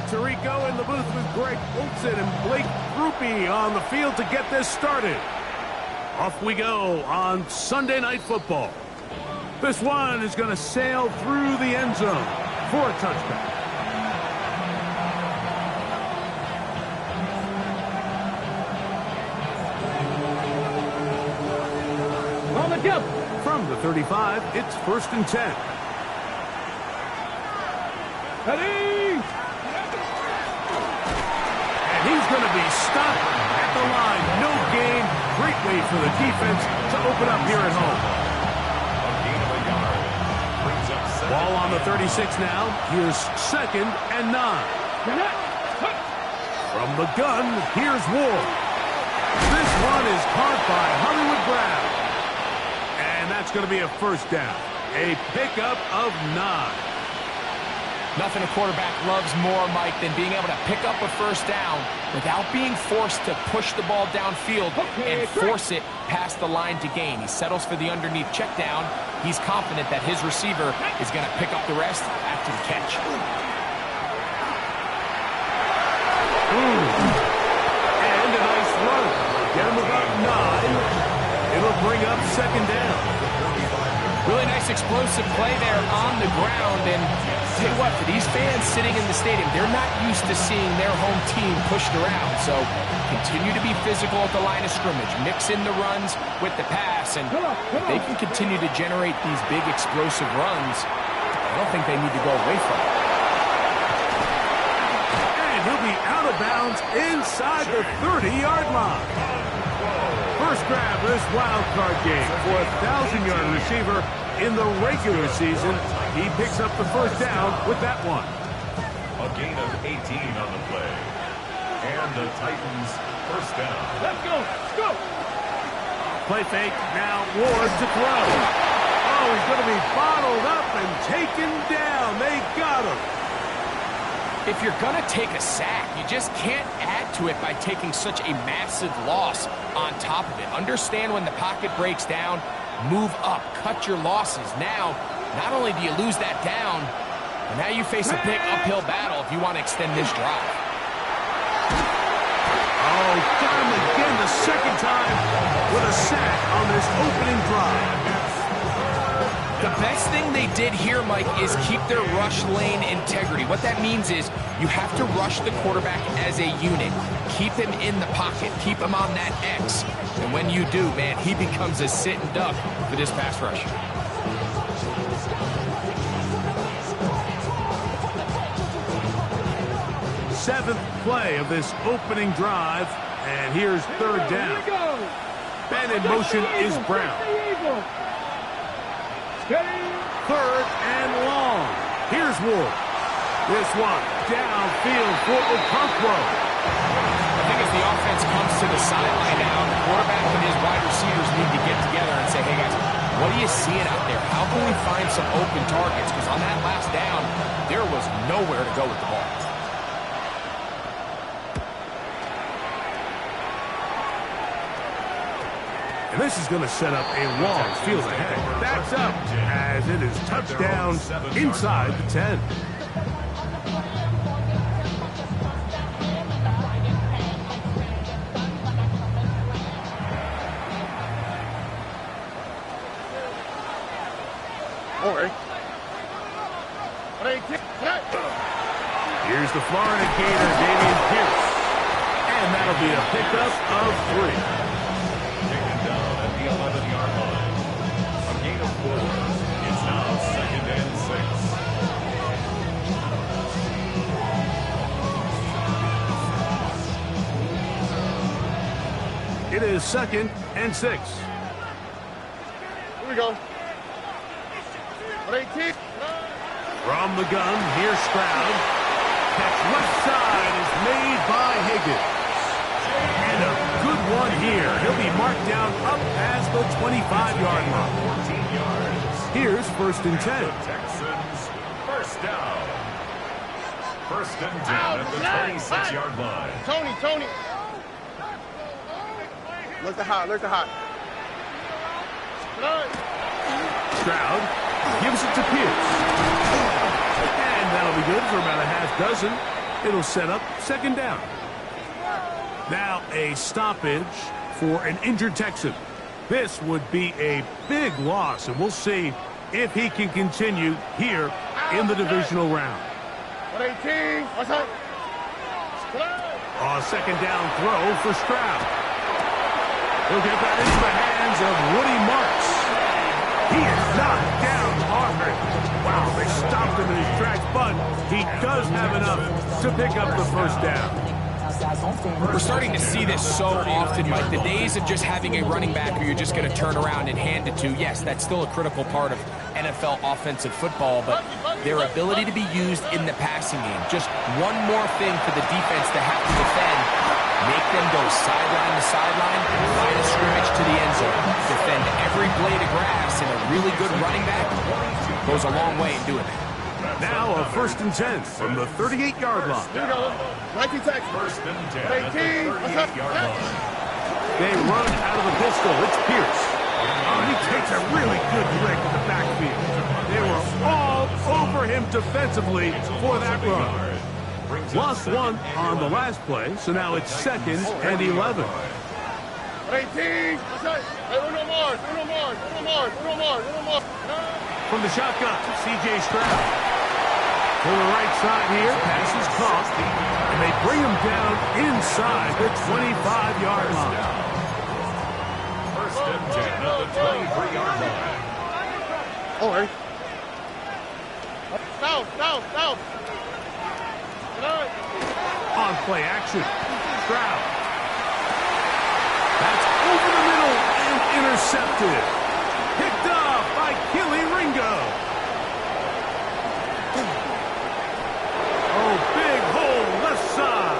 Tirico in the booth with Greg Olson and Blake Grupe on the field to get this started. Off we go on Sunday Night Football. This one is going to sail through the end zone for a touchdown. On the jump. From the 35, it's 1st and 10. Ready? And he's going to be stopped at the line. No gain. Great way for the defense to open up here at home. Ball on the 36 now. Here's 2nd and 9. From the gun, here's Ward. This one is caught by Hollywood Brown. And that's going to be a 1st down. A pickup of 9. Nothing a quarterback loves more, Mike, than being able to pick up a 1st down without being forced to push the ball downfield and force it past the line to gain. He settles for the underneath check down. He's confident that his receiver is going to pick up the rest after the catch. And a nice run. Get him about 9. It'll bring up 2nd down. Really nice explosive play there on the ground. And tell you what, for these fans sitting in the stadium, they're not used to seeing their home team pushed around. So continue to be physical at the line of scrimmage. Mix in the runs with the pass. And if they can continue to generate these big explosive runs, I don't think they need to go away from it. And he'll be out of bounds inside the 30-yard line. First grab of this wild card game for a 1,000-yard receiver in the regular season. He picks up the 1st down with that one. A gain of 18 on the play. And the Titans 1st down. Let's go. Let's go. Play fake. Now Ward to throw. Oh, he's going to be bottled up and taken down. They got him. If you're going to take a sack, you just can't add to it by taking such a massive loss on top of it. Understand when the pocket breaks down, move up, cut your losses. Now, not only do you lose that down, but now you face a big uphill battle if you want to extend this drive. Oh, got him again the 2nd time with a sack on this opening drive. The best thing they did here, Mike, is keep their rush lane integrity. What that means is you have to rush the quarterback as a unit. Keep him in the pocket. Keep him on that X. And when you do, man, he becomes a sitting duck for this pass rush. Seventh play of this opening drive. And here's 3rd down. Ben in motion is Brown. 3rd and long. Here's Ward. This one downfield for Okonkwo. I think as the offense comes to the sideline now, the quarterback and his wide receivers need to get together and say, hey guys, what are you seeing out there? How can we find some open targets? Because on that last down, there was nowhere to go with the ball. And this is going to set up a long field ahead. That's up as it is touchdown inside the 10. Here's the Florida Gator, Dameon Pierce. And that'll be a pickup of 3. Taken down at the 11-yard line. A gain of 4. It's now 2nd and 6. It is 2nd and 6. Here we go. 18. From the gun, here's Stroud. Catch left side is made by Higgins. And a good one here. He'll be marked down up past the 25-yard line. 14 yards. Here's 1st and 10. The Texans 1st down. 1st and 10 at the 26-yard line. Tony. Look the hot. Stroud gives it to Pierce. And that'll be good for about a half dozen. It'll set up second down. Now a stoppage for an injured Texan. This would be a big loss, and we'll see if he can continue here in the divisional round. A second down throw for Stroud. He'll get that into the hands of Woody Marks. He is knocked down hard. Wow, they stopped him in his tracks, but he does have enough to pick up the first down. We're starting to see this so often, Mike. The days of just having a running back who you're just going to turn around and hand it to, yes, that's still a critical part of NFL offensive football, but their ability to be used in the passing game. Just one more thing for the defense to have to defend. Make them go sideline to sideline, line of scrimmage to the end zone. Defend every blade of grass, and a really good running back goes a long way in doing that. Now a 1st and 10 from the 38-yard line. Here we go. 19 seconds. 1st and 10 at the 38-yard line. They run out of the pistol. It's Pierce. Oh, he takes a really good lick in the backfield. They were all over him defensively for that run. Lost one on the last play, so now it's 2nd and 11. 18. From the shotgun, C.J. Stroud. To the right side here, pass is caught, and they bring him down inside the 25-yard line. 1st and 10 at the 23-yard line. Oh, hey. Down. On play action, Stroud. That's over the middle and intercepted. Picked up by Kelee Ringo. Oh, big hole left side.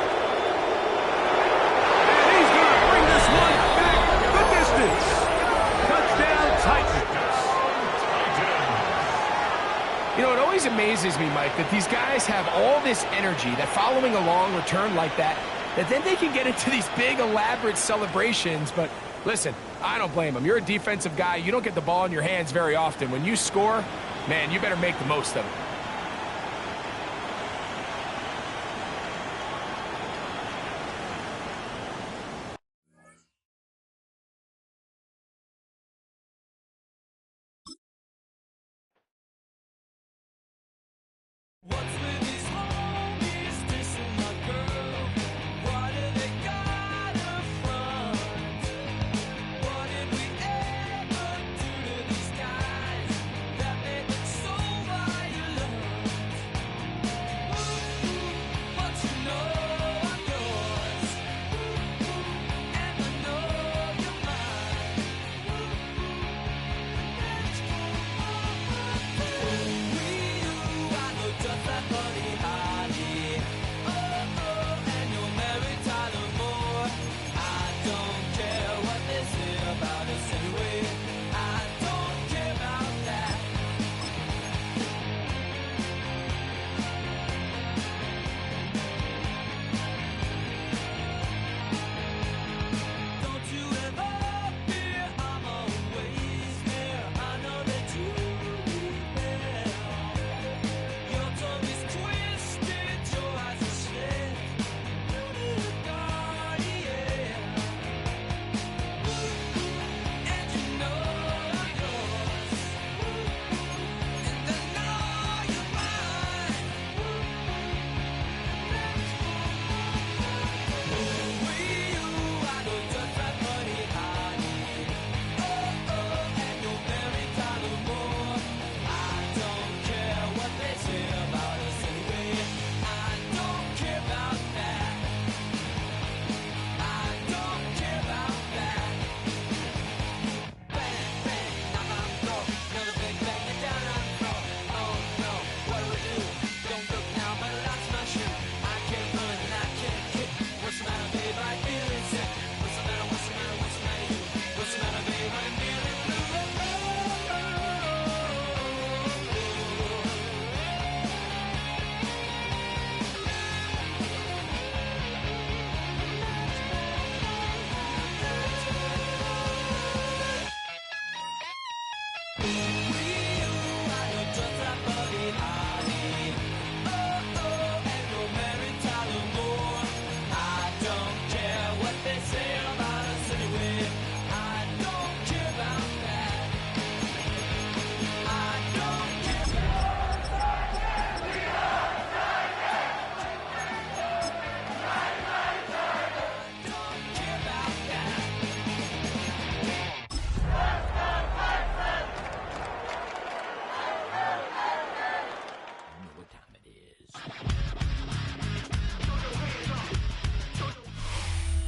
And he's going to bring this one back the distance. Touchdown Titans. You know, it always amazes me, Mike, that these guys have all this energy, that following a long return like that then they can get into these big, elaborate celebrations. But listen, I don't blame them. You're a defensive guy. You don't get the ball in your hands very often. When you score, man, you better make the most of it.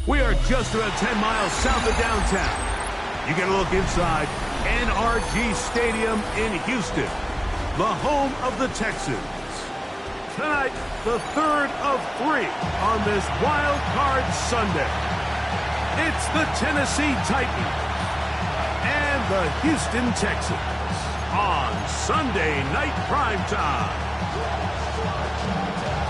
We are just about 10 miles south of downtown. You get a look inside NRG Stadium in Houston, the home of the Texans. Tonight, the third of 3 on this Wild Card Sunday. It's the Tennessee Titans and the Houston Texans on Sunday Night Primetime.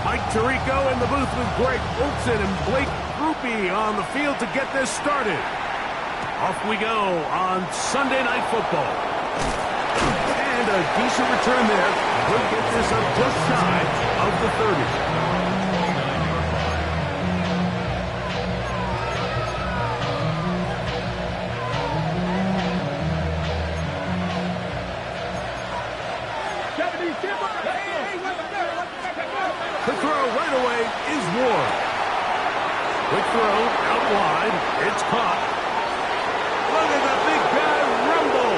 Mike Tirico in the booth with Greg Olsen and Blake Grupe on the field to get this started. Off we go on Sunday Night Football. And a decent return there. We'll get this up just shy of the 30. The throw right away is Ward. Quick throw out wide. It's caught. Look at the big guy rumble.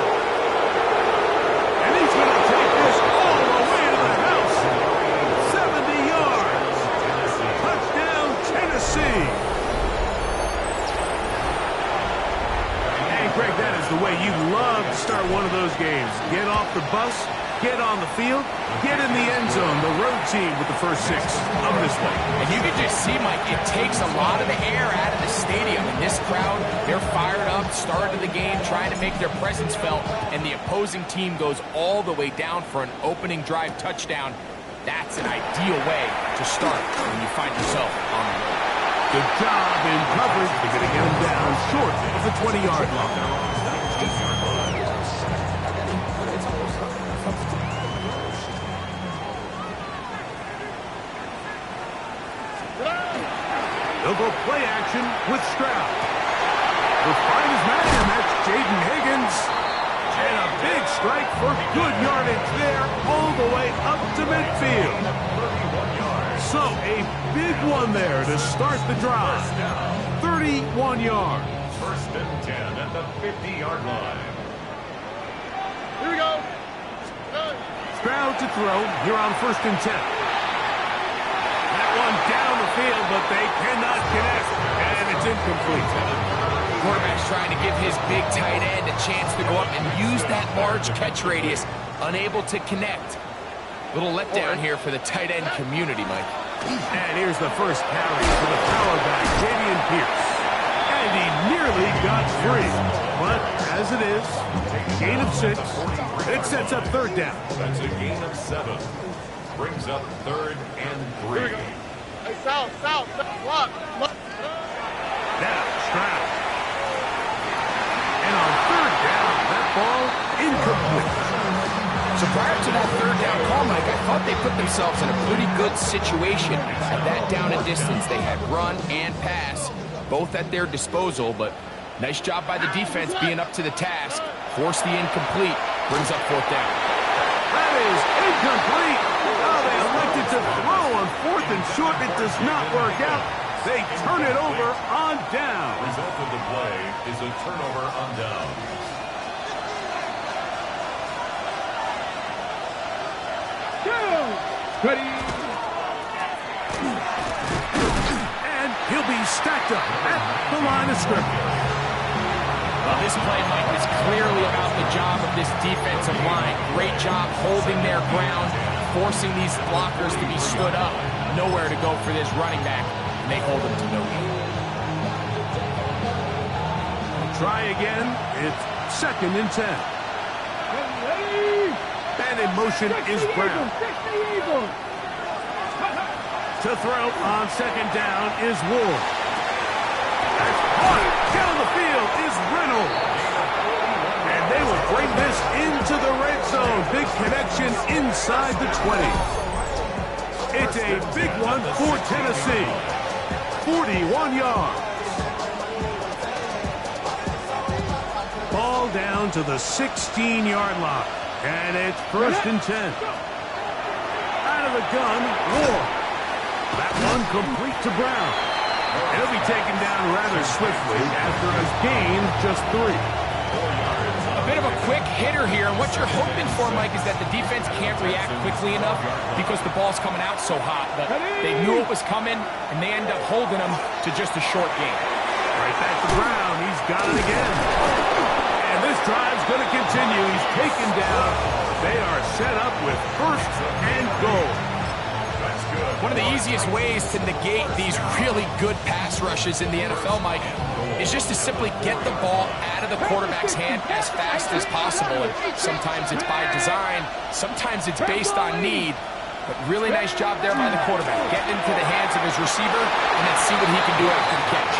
And he's going to take this all the way to the house. 70 yards. Touchdown, Tennessee. And Greg, that is the way you love to start one of those games. Get off the bus, get on the field, get in the end zone. The road team with the first 6 of this one. And you can just see, Mike, it takes a lot of the air out of the stadium. And this crowd, they're fired up, start of the game, trying to make their presence felt. And the opposing team goes all the way down for an opening drive touchdown. That's an ideal way to start when you find yourself on the road. Good job in coverage. They're going to get him down short of the 20-yard line. They'll go play action with Stroud. He'll find his man, and that's Jaden Higgins. And a big strike for good yardage there all the way up to midfield. So a big one there to start the drive. 31 yards. First and 10 at the 50-yard line. Here we go. Stroud to throw here on 1st and 10. One down the field, but they cannot connect, and it's incomplete. Quarterback's trying to give his big tight end a chance to go up and use that large catch radius, unable to connect. Little letdown here for the tight end community, Mike. And here's the first carry for the power back, Dameon Pierce. And he nearly got free. But as it is, gain of 6, it sets up 3rd down. That's a gain of 7. Brings up 3rd and 3. Hey, south, lock. Now, Stroud. And on 3rd down, that ball incomplete. So prior to that 3rd down call, Mike, I thought they put themselves in a pretty good situation at that down and distance. They had run and pass, both at their disposal, but nice job by the defense being up to the task. Force the incomplete, brings up 4th down. That is incomplete. Oh, they elected to throw on 4th and short. It does not work out. They turn it over on down. Result of the play is a turnover on down. Ready. And he'll be stacked up at the line of scrimmage. Well, this play, Mike, is clearly about the job of this defensive line. Great job holding their ground, forcing these blockers to be stood up. Nowhere to go for this running back, and they hold him to no gain. Try again. It's 2nd and 10. And in motion is Brown. To throw on 2nd down is Ward. That's caught. Down the field is Reynolds. And they will bring this into the red zone. Big connection inside the 20. It's a big one for Tennessee. 41 yards. Ball down to the 16-yard line. And it's 1st and 10. Out of the gun, Ward. That one complete to Brown. He'll be taken down rather swiftly after a gain just 3. A bit of a quick hitter here, and what you're hoping for, Mike, is that the defense can't react quickly enough because the ball's coming out so hot. But they knew it was coming, and they end up holding them to just a short gain. Right back to Brown. He's got it again. And this drive's going to continue. He's taken down. They are set up with first and goal. One of the easiest ways to negate these really good pass rushes in the NFL, Mike, is just to simply get the ball out of the quarterback's hand as fast as possible. And sometimes it's by design, sometimes it's based on need. But really nice job there by the quarterback, getting into the hands of his receiver and then see what he can do after the catch.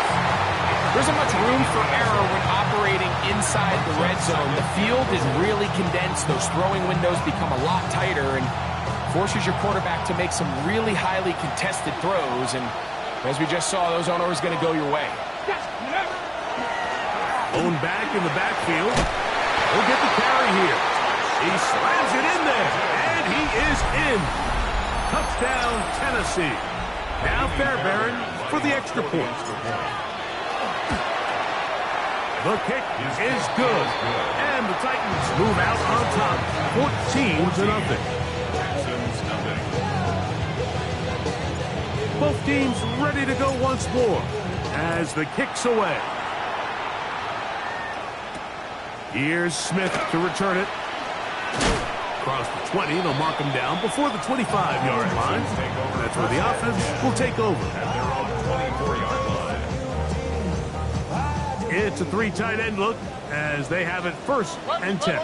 There isn't much room for error when operating inside the red zone. The field is really condensed. Those throwing windows become a lot tighter and forces your quarterback to make some really highly contested throws. And as we just saw, those aren't always going to go your way. Owned back in the backfield. He'll get the carry here. He slams it in there, and he is in. Touchdown, Tennessee. Now Fairbairn for the extra point. The kick is good, and the Titans move out on top, 14-0. Both teams ready to go once more as the kick's away. Here's Smith to return it. Across the 20, they'll mark him down before the 25-yard line. That's where the offense will take over. At their own 24-yard line. It's a three tight end look as they have it first and 10.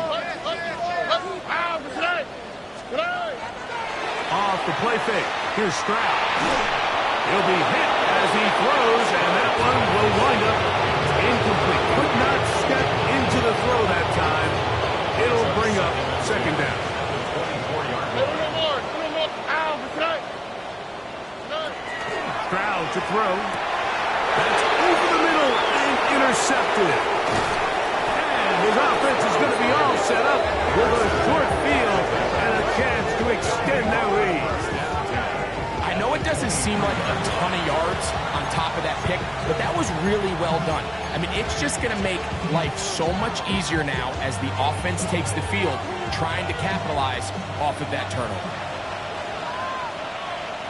Off the play fake. Here's Stroud. He'll be hit as he throws, and that one will wind up incomplete. Could not step into the throw that time. It'll bring up second down. Stroud to throw. That's over the middle and intercepted. And his offense is going to be all set up with a short field and a chance to extend that lead. I know it doesn't seem like a ton of yards on top of that pick, but that was really well done. I mean, it's just going to make life so much easier now as the offense takes the field, trying to capitalize off of that turnover.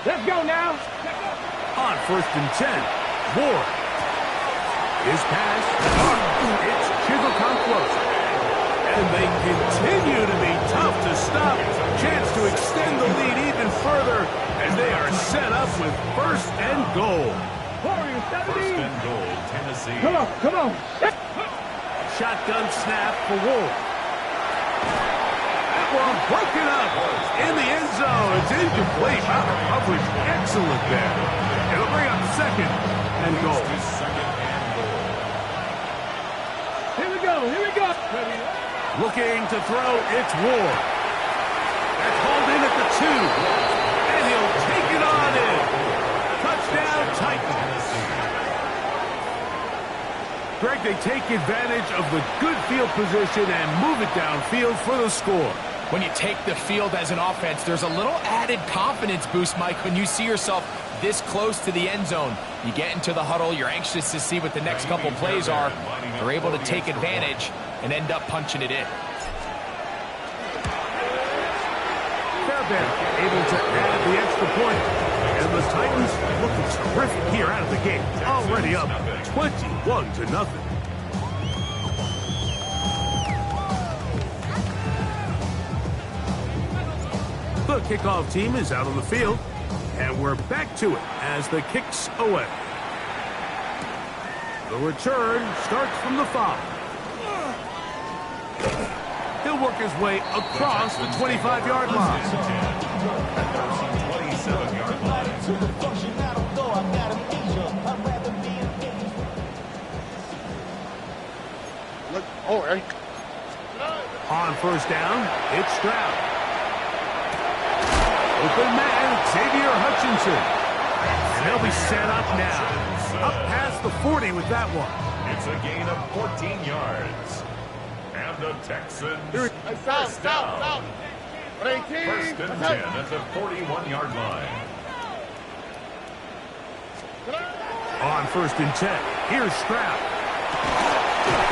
Let's go now. On first and 10, Ward. His pass. It's Chivalcom close. And they continue to be tough to stop. Chance to extend the lead even further as they are set up with first and goal. First and goal, Tennessee. Come on. Shotgun snap for Ward. That one broken up in the end zone. It's incomplete. Wow, the coverage excellent there. It'll bring up second and goal. Here we go. Looking to throw, it's Ward. That's hauled in at the 2. And he'll take it on in. Touchdown, Titans. Greg, they take advantage of the good field position and move it downfield for the score. When you take the field as an offense, there's a little added confidence boost, Mike, when you see yourself this close to the end zone. You get into the huddle, you're anxious to see what the next couple plays are. They're able to take advantage and end up punching it in. Fairbairn able to add the extra point. And the Titans looking terrific here out of the gate. Already up 21-0. The kickoff team is out on the field, and we're back to it as the kick's away. The return starts from the 5. He'll work his way across the 25-yard line. At their own 27-yard line. On first down, it's Stroud. Open man, Xavier Hutchinson. And they'll be set up now. Up past the 40 with that one. It's a gain of 14 yards. And the Texans South. first and 10 at the 41-yard line. On first and 10, here's Stroud.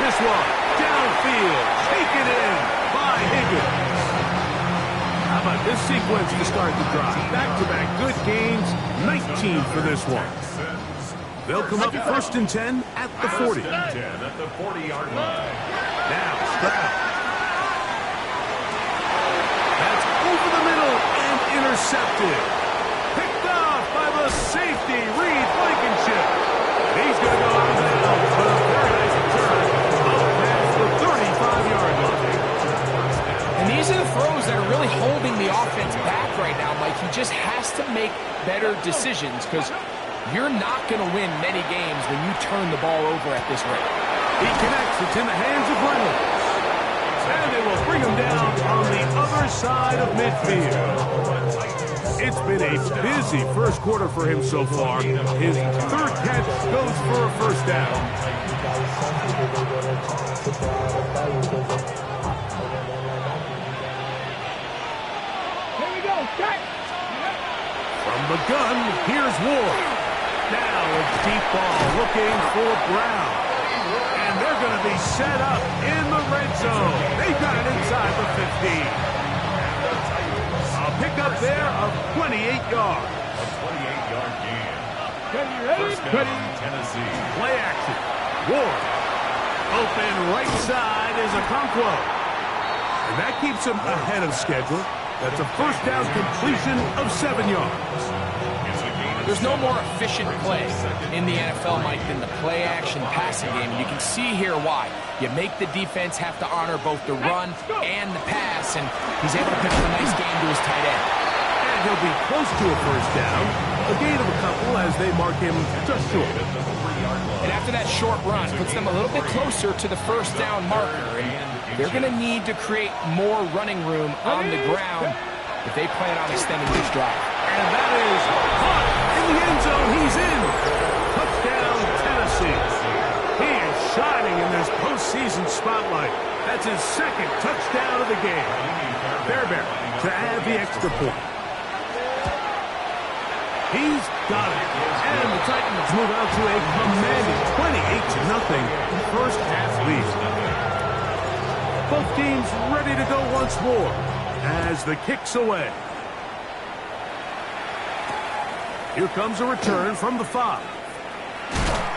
This one, downfield, taken in by Higgins. How about this sequence to start the drive? Back-to-back good gains, 19 for this one. They'll come up first and 10 at the 40. First and 10 at the 40-yard line. Now, Stroud. That's over the middle and intercepted. Picked off by the safety, Reed Blankenship. He's going to go out of bounds, but a very nice return up past the 35-yard line. And these are the throws that are really holding the offense back right now, Mike. He just has to make better decisions because you're not going to win many games when you turn the ball over at this rate. He connects. It's in the hands of Reynolds. And they will bring him down on the other side of midfield. It's been a busy first quarter for him so far. His third catch goes for a first down. Here we go. Cut. From the gun, here's Ward. Now a deep ball looking for Brown. And they're going to be set up in the red zone. They've got it inside the 15. A pickup there of 28 yards. A 28-yard gain. Ready, ready, First down, ready. Tennessee. Play action. Ward. Open right side is Okonkwo. And that keeps him ahead of schedule. That's a first down completion of 7 yards. There's no more efficient play in the NFL, Mike, than the play-action passing game. And you can see here why. You make the defense have to honor both the run and the pass, and he's able to pick up a nice game to his tight end. And he'll be close to a first down. A gain of a couple as they mark him just short. And after that short run, puts them a little bit closer to the first down marker. And they're going to need to create more running room on the ground if they plan on extending this drive. And that is caught in the end zone. He's in. Touchdown, Tennessee. He is shining in this postseason spotlight. That's his second touchdown of the game. Fairbairn to add the extra point. He's got it. And the Titans move out to a commanding 28-0 first half lead. Both teams ready to go once more as the kick's away. Here comes a return from the 5.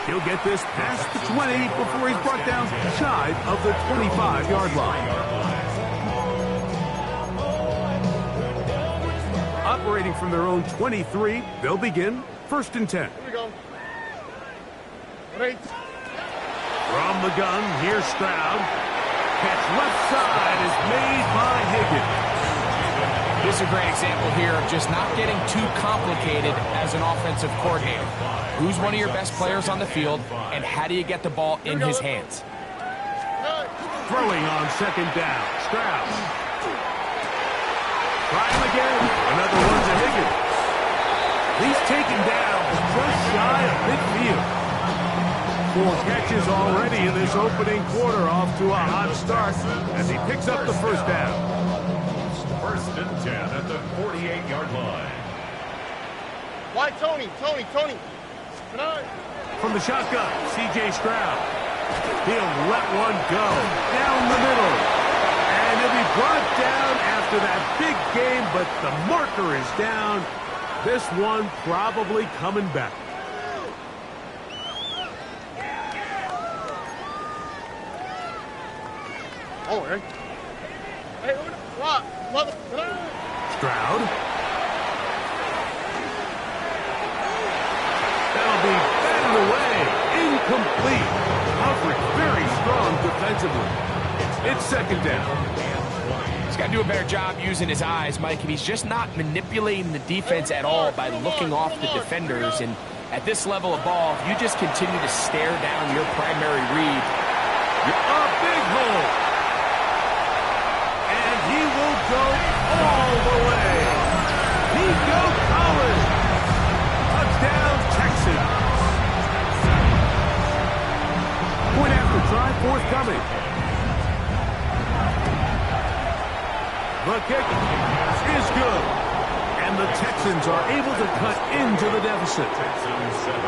He'll get this past the 20 before he's brought down shy of the 25-yard line. Operating from their own 23, they'll begin first and 10. Here we go. Ready. From the gun, here's Stroud. Catch left side is made by Higgins. This is a great example here of just not getting too complicated as an offensive coordinator. Who's one of your best players on the field, and how do you get the ball in his hands? Throwing on second down, Stroud. Try him again. Another one to Higgins. He's taken down just shy of midfield. 4 catches already in this opening quarter, off to a hot start as he picks up the first down. First and 10 at the 48-yard line. Why, Tony? Can I? From the shotgun, C.J. Stroud. He'll let one go down the middle. And he'll be brought down after that big game, but the marker is down. This one probably coming back. Oh, hey. Hey, what? Mother, can I? Stroud. That'll be batted away. Incomplete. Coverage very strong defensively. It's second down. He's got to do a better job using his eyes, Mike, and he's just not manipulating the defense at all by looking off the defenders. And at this level of ball, if you just continue to stare down your primary read, A big hole. And he will go all the way. Nico Collins. Touchdown, Texans. Point after try forthcoming. The kick is good. And the Texans are able to cut into the deficit. Texans 7.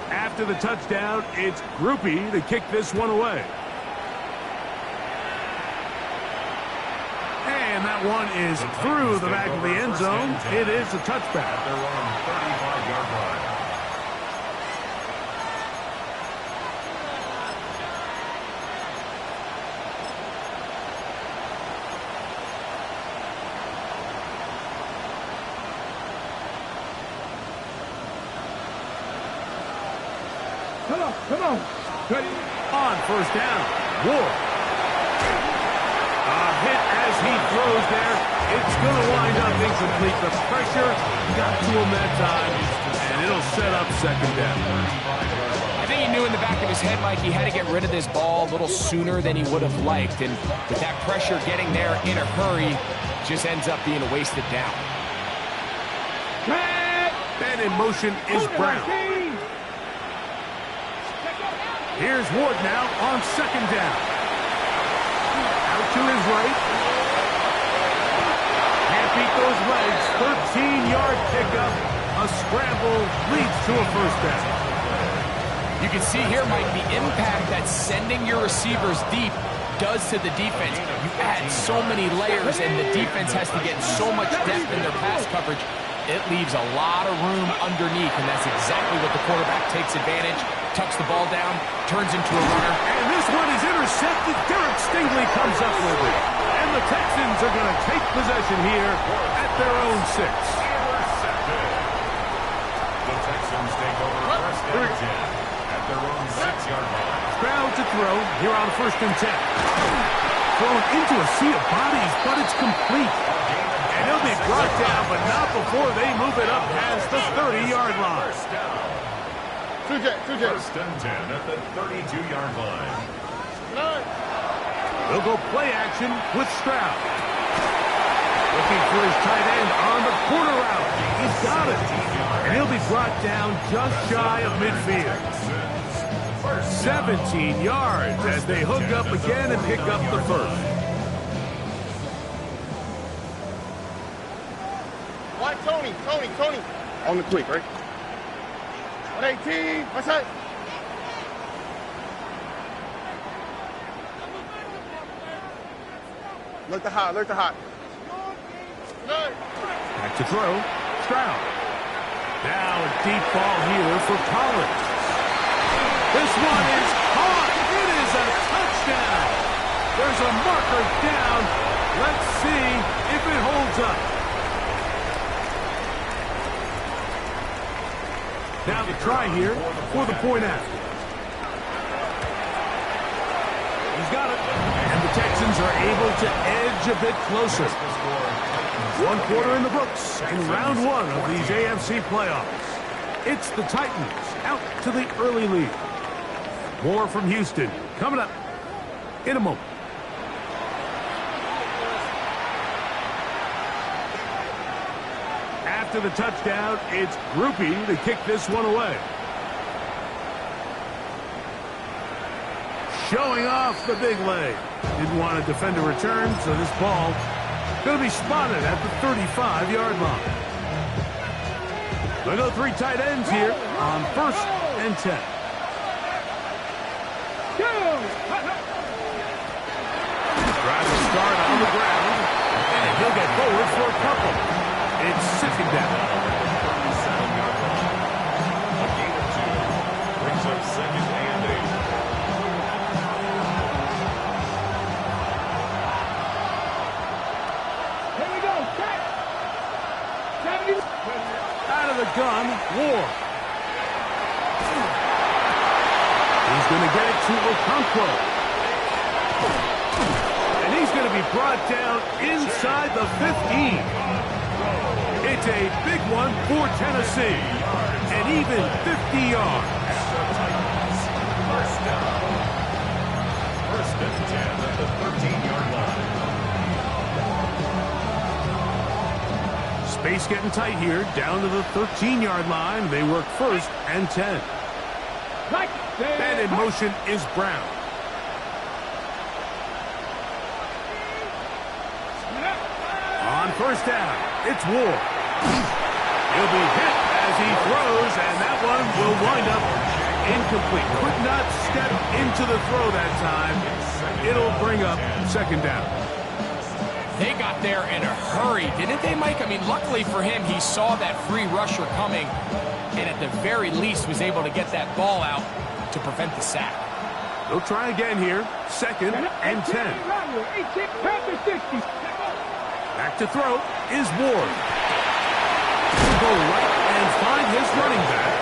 After the touchdown, it's Groupie to kick this one away. And that That one is through the back of the end zone. It is a touchback. At their own 35-yard line. Come on. Ready? On first down, Ward. A hit as he throws there. It's going to wind up incomplete. The pressure got to him that time, and it'll set up second down. I think he knew in the back of his head, Mike, he had to get rid of this ball a little sooner than he would have liked. And with that pressure getting there in a hurry, just ends up being a wasted down. And in motion is Brown. Here's Ward now on second down. Out to his right. Can't beat those legs. 13-yard pickup. A scramble leads to a first down. You can see here, Mike, the impact that sending your receivers deep does to the defense. You add so many layers, and the defense has to get so much depth in their pass coverage. It leaves a lot of room underneath, and that's exactly what the quarterback takes advantage. Tucks the ball down, turns into a runner. And this one is intercepted. Derek Stingley comes up with it. And the Texans are going to take possession here at their own 6. Intercepted. The Texans take over first and 10 at their own 6-yard line. Crowd to throw here on first and 10. Thrown into a sea of bodies, but it's complete. And he'll be brought down, but not before they move it up past the 30-yard line. First down. First and 10 at the 32-yard line. They'll go play action with Stroud. Looking for his tight end on the corner route. He's got it. And he'll be brought down just shy of midfield. 17 yards as they hook up again and pick up the first. Why, Tony? On the quick, right? 118. What's that? Look the hot. Back to throw. Stroud. Now a deep ball here for Collins. This one is caught. It is a touchdown. There's a marker down. Let's see if it holds up. Now the try here for the point after. He's got it. And the Texans are able to edge a bit closer. 1 quarter in the books in round 1 of these AFC playoffs. It's the Titans out to the early lead. More from Houston coming up in a moment. After the touchdown, it's Grupe to kick this one away. Showing off the big leg. Didn't want to defend a return, so this ball going to be spotted at the 35-yard line. They'll go 3 tight ends here on first and 10. Tries to start on the ground, and he'll get forward for a couple. It's second down. 37-yard line. A gain of 2 brings up second and 8. Out of the gun, Ward. He's going to get it to Okonkwo. And he's going to be brought down inside the 15. It's a big one for Tennessee. And even 50 yards. First down. First and 10 at the 13-yard line. Space getting tight here, down to the 13-yard line. They work first and 10. And in motion is Brown. On first down, it's Ward. He'll be hit as he throws, and that one will wind up incomplete. Could not step into the throw that time. It'll bring up second down. They got there in a hurry, didn't they, Mike? I mean, luckily for him, he saw that free rusher coming and at the very least was able to get that ball out to prevent the sack. They'll try again here. 2nd and 10. Back to throw is Ward. He'll go right and find his running back.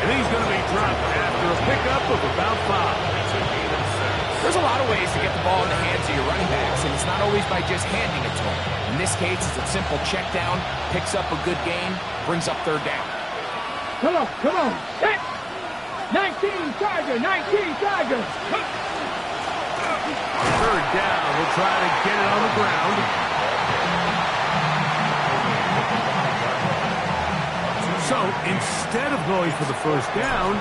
And he's going to be dropped after a pickup of about 5. There's a lot of ways to get the ball in the hands of your running backs, and it's not always by just handing it to them. In this case, it's a simple check down, picks up a good gain, brings up 3rd down. Come on, come on. 19 Tiger, 19 Tiger. On 3rd down, we'll try to get it on the ground. So instead of going for the 1st down,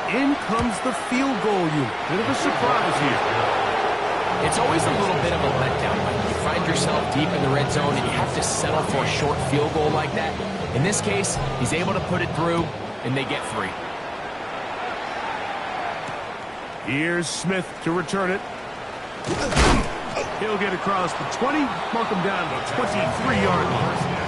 in comes the field goal unit. Bit of a surprise here. It's always a little bit of a letdown when you find yourself deep in the red zone and you have to settle for a short field goal like that. In this case, he's able to put it through, and they get 3. Here's Smith to return it. He'll get across the 20, mark him down to 23-yard line.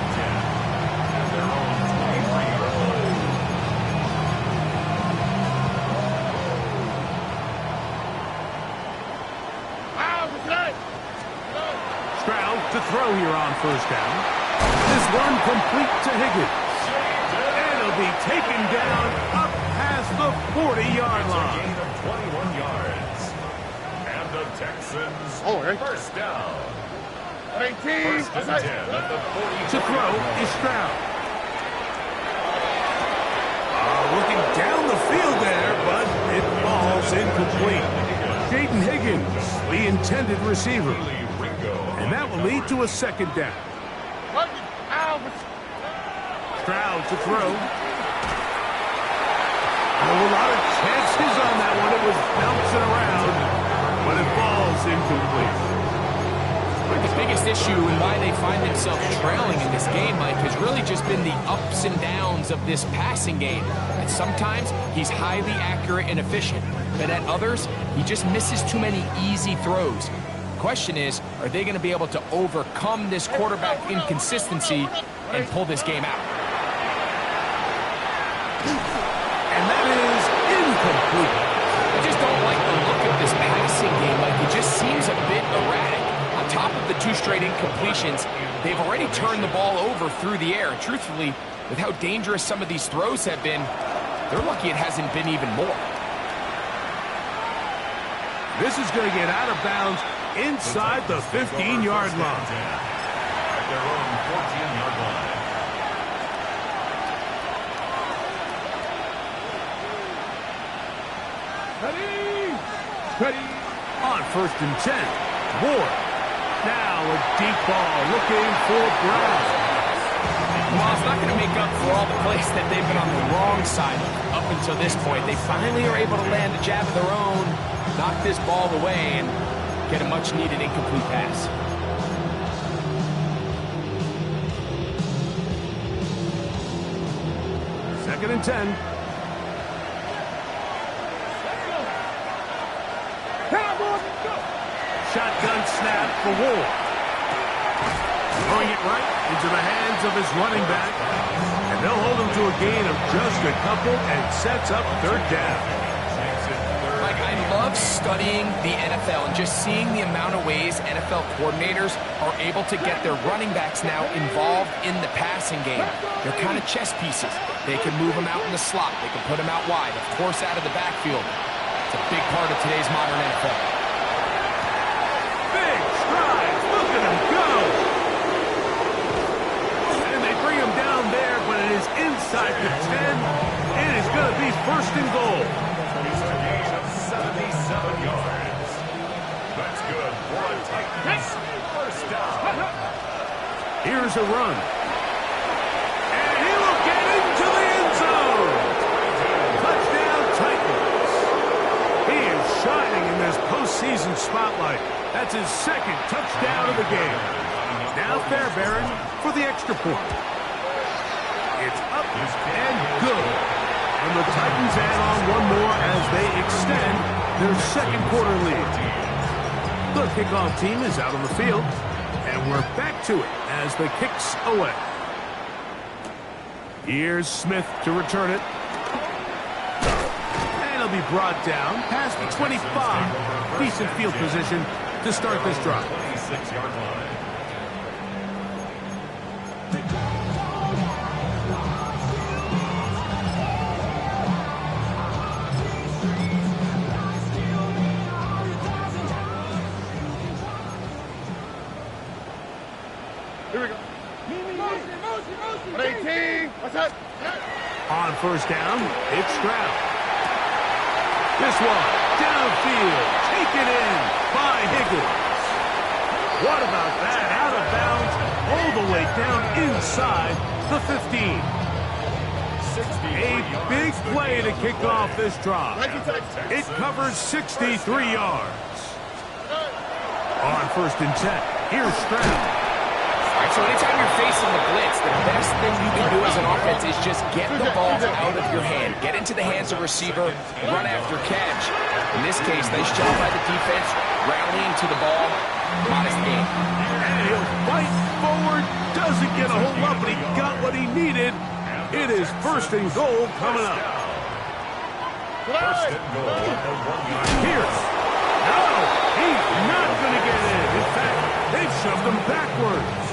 Stroud to throw here on 1st down. This one complete to Higgins. And it'll be taken down up past the 40-yard line. 21 yards. And the Texans 1st down. 1st and 10 at the 40. To throw is Stroud. Looking down the field there, but it falls incomplete. Jaden Higgins, the intended receiver. And that will lead to a 2nd down. Stroud to throw. A lot of chances on that one. It was bouncing around, but it falls incomplete. The biggest issue and why they find themselves trailing in this game, Mike, has really just been the ups and downs of this passing game. And sometimes he's highly accurate and efficient, but at others, he just misses too many easy throws. The question is, are they going to be able to overcome this quarterback inconsistency and pull this game out? And that is incomplete. I just don't like the look of this passing game. Like, it just seems a bit erratic. On top of the 2 straight incompletions, they've already turned the ball over through the air. Truthfully, with how dangerous some of these throws have been, they're lucky it hasn't been even more. This is going to get out of bounds inside the 15-yard line. At their own 14-yard line. Ready. On 1st and 10, Ward. Now a deep ball looking for Brown. Well, it's not going to make up for all the plays that they've been on the wrong side of up until this point. They finally are able to land a jab of their own, knock this ball away, and get a much-needed incomplete pass. Second and 10. Shotgun snap for Ward. Throwing it right into the hands of his running back. And they'll hold him to a gain of just a couple and sets up 3rd down. Like, I love studying the NFL and just seeing the amount of ways NFL coordinators are able to get their running backs now involved in the passing game. They're kind of chess pieces. They can move them out in the slot. They can put them out wide, of course, out of the backfield. It's a big part of today's modern NFL. Big strides. Look at him go. And they bring him down there, but it is inside the 10. It is going to be 1st and goal. It's a gain of 77 yards. That's good for a Titans 1st down. Here's a run. And he will get into the end zone. Touchdown Titans. He is shining in this postseason spotlight. That's his 2nd touchdown of the game. Now Fairbairn for the extra point. It's up and good. And the Titans add on one more as they extend their 2nd quarter lead. The kickoff team is out on the field. And And we're back to it as the kick's away. Here's Smith to return it. And he'll be brought down past the 25. Decent field position to start this drive. 26-yard line. Here we go. 18. What's that? On first down, it's Stroud. This one, downfield, taken in by Higgins. What about that? Out of bounds, all the way down inside the 15. A big play to kick off this drive. It covers 63 yards. On first and 10, here's Stroud. All right, so anytime you're facing the blitz, the best thing you can do as an offense is just get the ball out of your hand. Get into the hands of receiver, run after catch. In this case, nice job by the defense, rallying to the ball. Modest gain. And he'll fight forward, doesn't get a whole lot, but he got what he needed. It is first and goal coming up. First and goal at the 1-yard line. Pierce. No, he's not going to get in. In fact, they've shoved him backwards.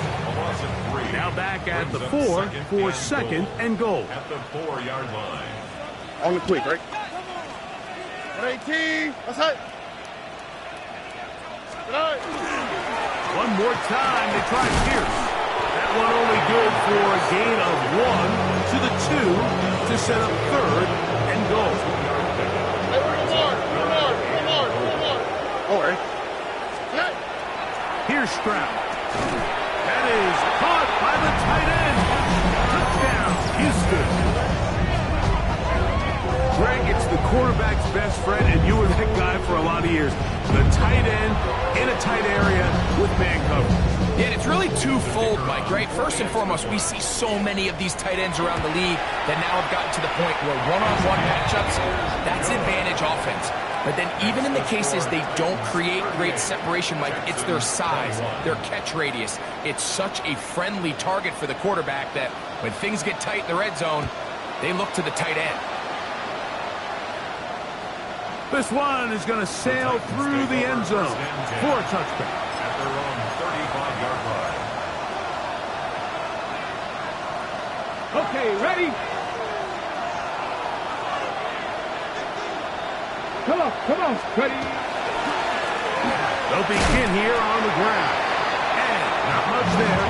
Now back at the 4 for second and goal. At the 4-yard line. On the quick, right? 18. What's that? One more time, they try Pierce. That one only good for a gain of 1 to the 2 to set up third and goal. All right. Here's Stroud. That is caught by the tight end. Touchdown, Houston. Greg, it's the quarterback's best friend, and you were that guy for a lot of years. The tight end in a tight area with man coverage. Yeah, and it's really twofold, Mike, right? First and foremost, we see so many of these tight ends around the league that now have gotten to the point where one-on-one matchups, that's advantage offense. But then even in the cases they don't create great separation, Mike, it's their size, their catch radius. It's such a friendly target for the quarterback that when things get tight in the red zone, they look to the tight end. This one is going to sail through the end zone for a touchback. At their own 35-yard line. Okay, ready? Come on, ready? They'll begin here on the ground. And not much there.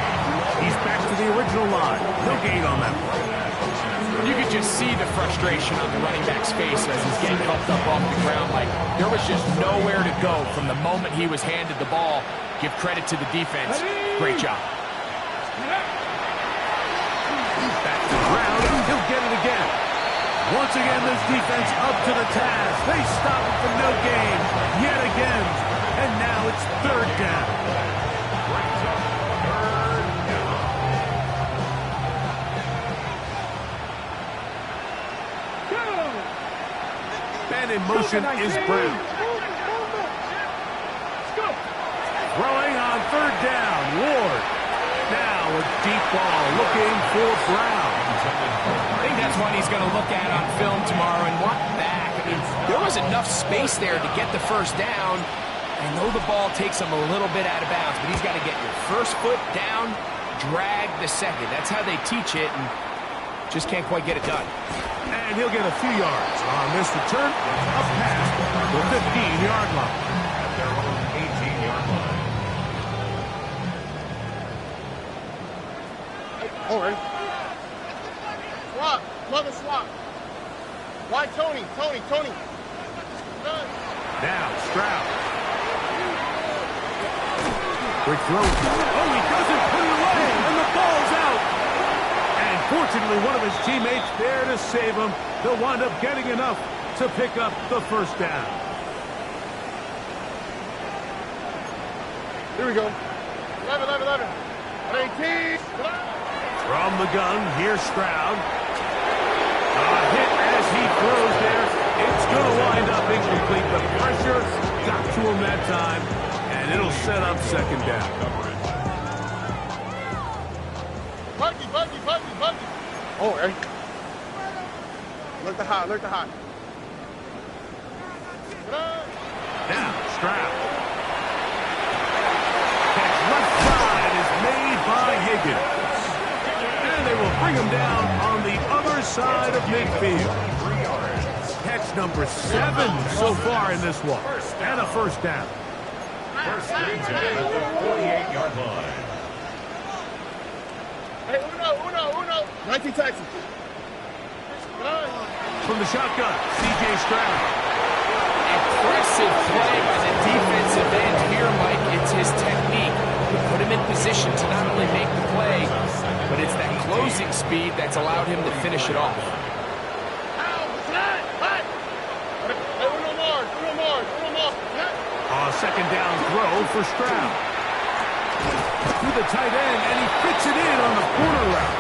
He's back to the original line. No gain on that one. You could just see the frustration on the running back's face as he's getting helped up off the ground. Like, there was just nowhere to go from the moment he was handed the ball. Give credit to the defense. Great job. Back to the ground. He'll get it again. Once again, this defense up to the task. They stop it for no gain yet again. And now it's third down. And in motion is Brown. Throwing on third down. Ward. Now a deep ball looking for Brown. I think that's one he's going to look at on film tomorrow and walk back. I mean, there was enough space there to get the first down. I know the ball takes him a little bit out of bounds, but he's got to get your first foot down, drag the second. That's how they teach it, and just can't quite get it done. And he'll get a few yards on this return. Up past the 15-yard line. At their own 18-yard line. All right. Swap. Another swap. Why Tony? Now Stroud. Quick throw. Oh, he doesn't put it away, and the ball's out. And fortunately, one of his teammates there to save him. He'll wind up getting enough to pick up the first down. Here we go. 11. 18. From the gun, here's Stroud. A hit as he throws there. It's going to wind up incomplete. The pressure got to him that time, and it'll set up second down. Buggy. Oh, hey. Alert the hot. Now, Stroud. Catch left side is made by Higgins. And they will bring him down on the other side of midfield. Catch number 7 so far in this one. And a first down. First and 10 at the 48-yard line. Hey, Uno. 19 Texans. From the shotgun, C.J. Stroud. Impressive play by the defensive end here, Mike. It's his technique to put him in position to not only make the play, but it's that closing speed that's allowed him to finish it off. Second down throw for Stroud. To the tight end, and he fits it in on the corner route.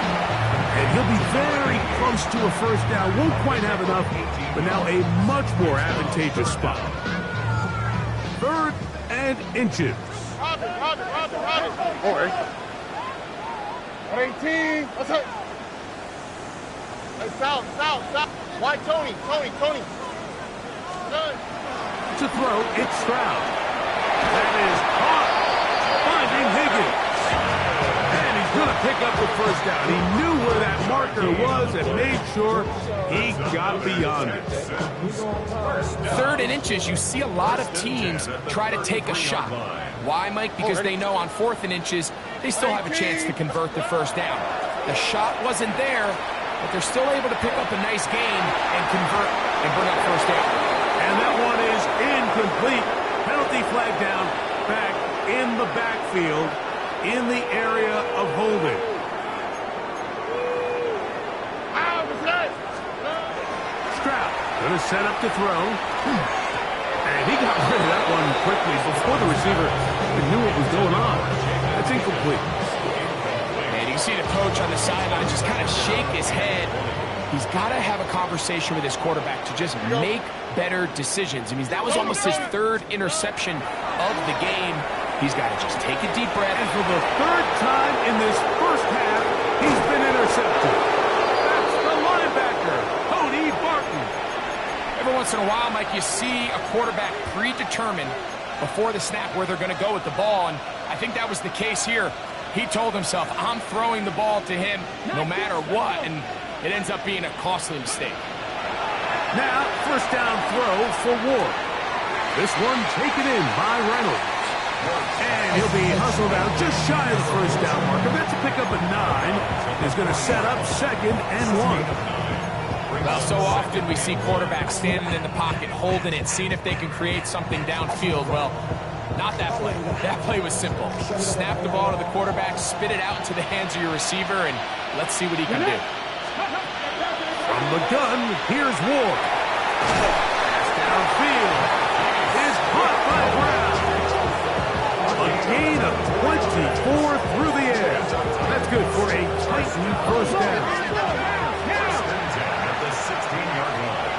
And he'll be very close to a first down. Won't quite have enough, but now a much more advantageous spot. 3rd and inches. Robin. Oh, hey. 18. What's up? Hey, south. Why, Tony. Good. To throw, it's Stroud. That is caught. Finding Higgins. And he's going to pick up the first down. He knew where that marker was and made sure he got beyond it. 3rd and inches, you see a lot of teams try to take a shot. Why, Mike? Because they know on 4th and inches, they still have a chance to convert the first down. The shot wasn't there, but they're still able to pick up a nice gain and convert and bring up first down. And that one is incomplete. Penalty flag down, back in the backfield, in the area of holding. Stroud going to set up to throw. And he got rid of that one quickly before the receiver knew what was going on. That's incomplete. And you can see the coach on the sideline just kind of shake his head. He's got to have a conversation with his quarterback to just make better decisions. I mean, that was almost his 3rd interception of the game. He's got to just take a deep breath. And for the 3rd time in this first half, he's been intercepted. That's the linebacker, Cody Barton. Every once in a while, Mike, you see a quarterback predetermined before the snap where they're going to go with the ball, and I think that was the case here. He told himself, I'm throwing the ball to him no matter what, and it ends up being a costly mistake. Now, first down throw for Ward. This one taken in by Reynolds. And he'll be hustled out just shy of the first down marker. That's a pickup of 9. Is going to set up 2nd and 1. Well, so often we see quarterbacks standing in the pocket, holding it, seeing if they can create something downfield. Well, not that play. That play was simple. Snap the ball to the quarterback, spit it out into the hands of your receiver, and let's see what he can do. From the gun, here's Ward. Pass downfield is caught by Brown. A gain of 24 through the air. That's good for a Titan first down. At the 16-yard line.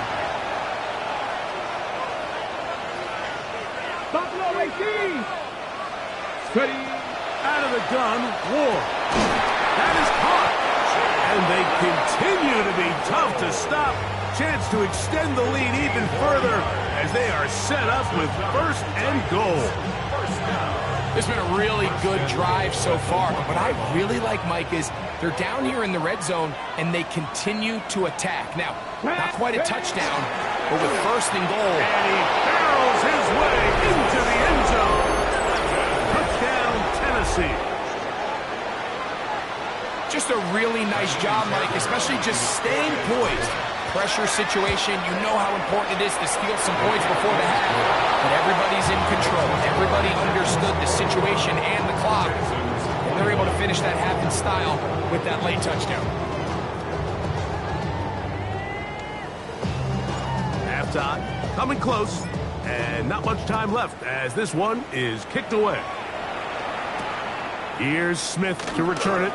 Buffalo 18. Steady. Out of the gun, Ward. That is caught. And they continue to be tough to stop. Chance to extend the lead even further as they are set up with 1st and goal. This has been a really good drive so far, but what I really like, Mike, is they're down here in the red zone, and they continue to attack. Now, not quite a touchdown, but with 1st and goal. And he barrels his way into the end zone. Touchdown, Tennessee. Just a really nice job, Mike, especially just staying poised. Pressure situation, you know how important it is to steal some points before the half. But everybody's in control. Everybody understood the situation and the clock. And they're able to finish that half in style with that late touchdown. Halftime, coming close, and not much time left as this one is kicked away. Here's Smith to return it.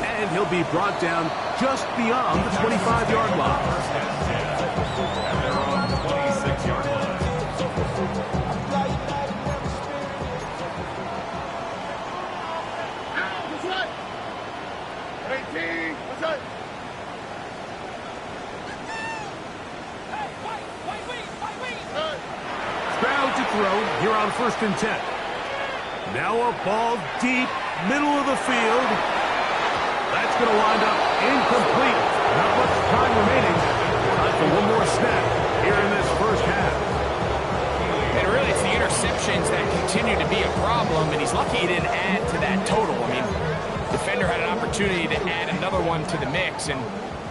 And he'll be brought down just beyond the 25-yard line. And they're on the 26-yard line. here on 1st and 10. Now a ball deep, middle of the field. That's going to wind up incomplete. Not much time remaining. Time for one more snap here in this first half. And really, it's the interceptions that continue to be a problem, and he's lucky he didn't add to that total. I mean, the defender had an opportunity to add another one to the mix, and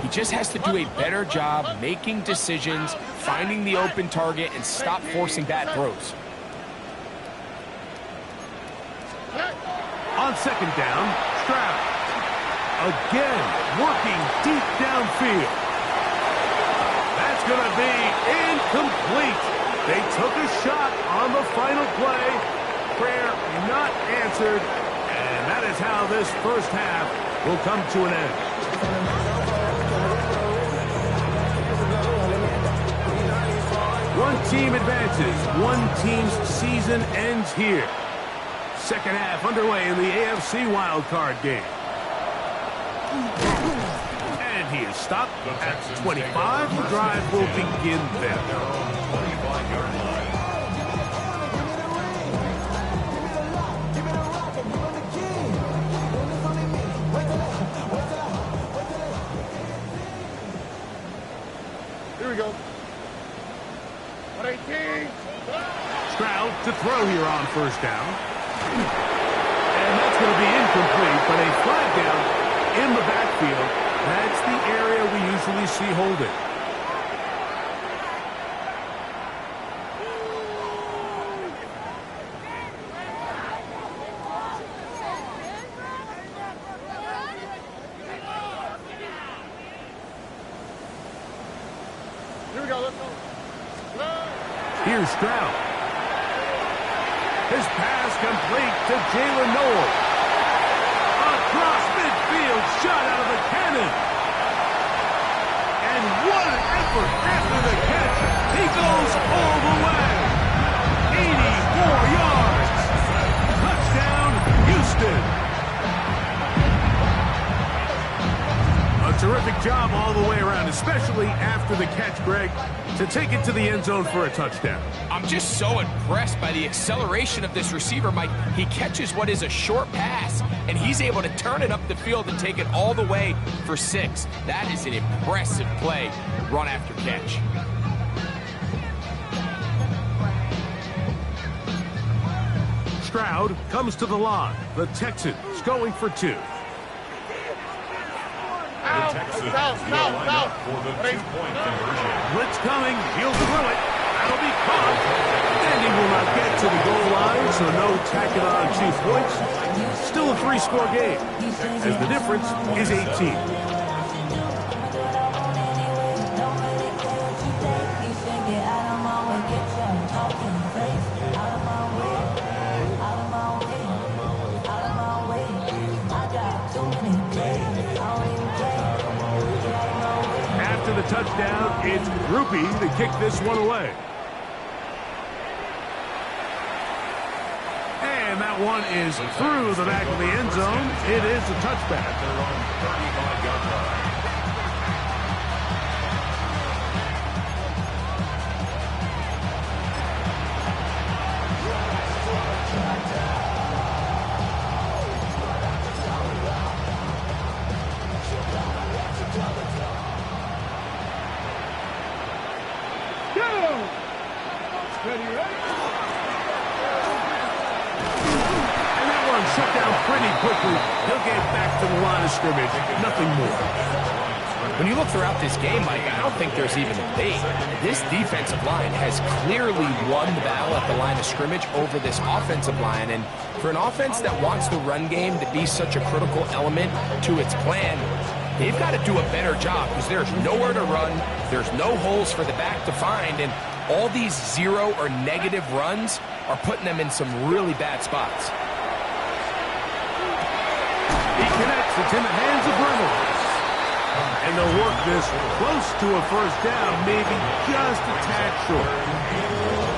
he just has to do a better job making decisions, finding the open target, and stop forcing bad throws. On 2nd down, Stroud. Again, working deep downfield. That's going to be incomplete. They took a shot on the final play. Prayer not answered. And that is how this first half will come to an end. One team advances. One team's season ends here. Second half underway in the AFC wildcard game. And he is stopped at 25. The drive will begin then. Here we go. 118. Stroud to throw here on 1st down. And that's going to be incomplete, but a flag down in the backfield. That's the area we usually see holding. Here we go. Let's go. Here's Stroud. His pass complete to Jalen Noel. Across midfield, shot out of the cannon. And what an effort after the catch. He goes all the way. 84 yards. Touchdown, Houston. A terrific job all the way around, especially after the catch, Greg, to take it to the end zone for a touchdown. I'm just so impressed by the acceleration of this receiver, Mike. He catches what is a short pass, and he's able to turn it up the field and take it all the way for 6. That is an impressive play, run after catch. Stroud comes to the line. The Texans going for 2. The Texans will line up for the 2-point conversion. Blitz coming. He'll throw it. That'll be caught. And he will not get to the goal line, so no tacking on 2 points. Still a 3-score game, as the difference is 18. After the touchdown, it's Grupe to kick this one away. And that one is through the back of the end zone. It is a touchback. At their own 35-yard line. Shut down pretty quickly. He'll get back to the line of scrimmage. Nothing more. When you look throughout this game, Mike, I don't think there's even a debate. This defensive line has clearly won the battle at the line of scrimmage over this offensive line. And for an offense that wants the run game to be such a critical element to its plan, they've got to do a better job because there's nowhere to run. There's no holes for the back to find. And all these 0 or negative runs are putting them in some really bad spots. He connects. It's in the hands of Reynolds. And they'll work this close to a first down, maybe just a tad short.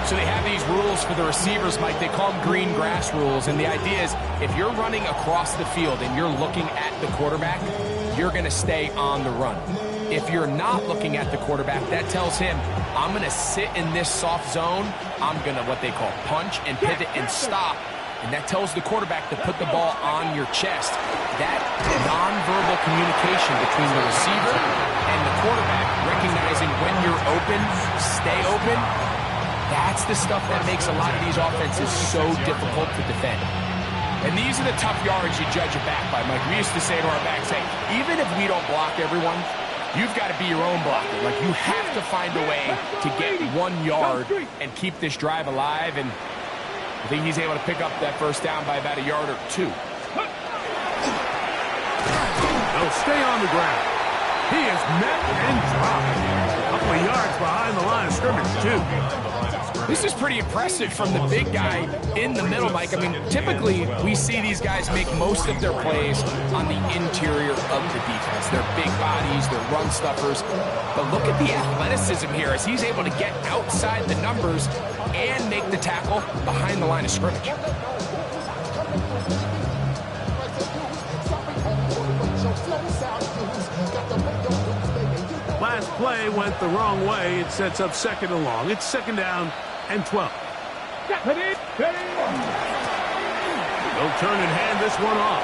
So they have these rules for the receivers, Mike. They call them green grass rules. And the idea is if you're running across the field and you're looking at the quarterback, you're going to stay on the run. If you're not looking at the quarterback, that tells him, I'm going to sit in this soft zone. I'm going to, what they call, punch and pivot and stop. And that tells the quarterback to put the ball on your chest. That nonverbal communication between the receiver and the quarterback, recognizing when you're open, stay open, that's the stuff that makes a lot of these offenses so difficult to defend. And these are the tough yards you judge a back by, Mike. We used to say to our backs, hey, even if we don't block everyone, you've got to be your own blocker. Like, you have to find a way to get 1 yard and keep this drive alive. And I think he's able to pick up that first down by about a yard or two. They'll stay on the ground. He is met and dropped. A couple of yards behind the line of scrimmage, too. This is pretty impressive from the big guy in the middle, Mike. I mean, typically we see these guys make most of their plays on the interior of the defense. They're big bodies, they're run stuffers. But look at the athleticism here as he's able to get outside the numbers and make the tackle behind the line of scrimmage. Last play went the wrong way. It sets up 2nd and long. It's 2nd down and 12. They'll turn and hand this one off.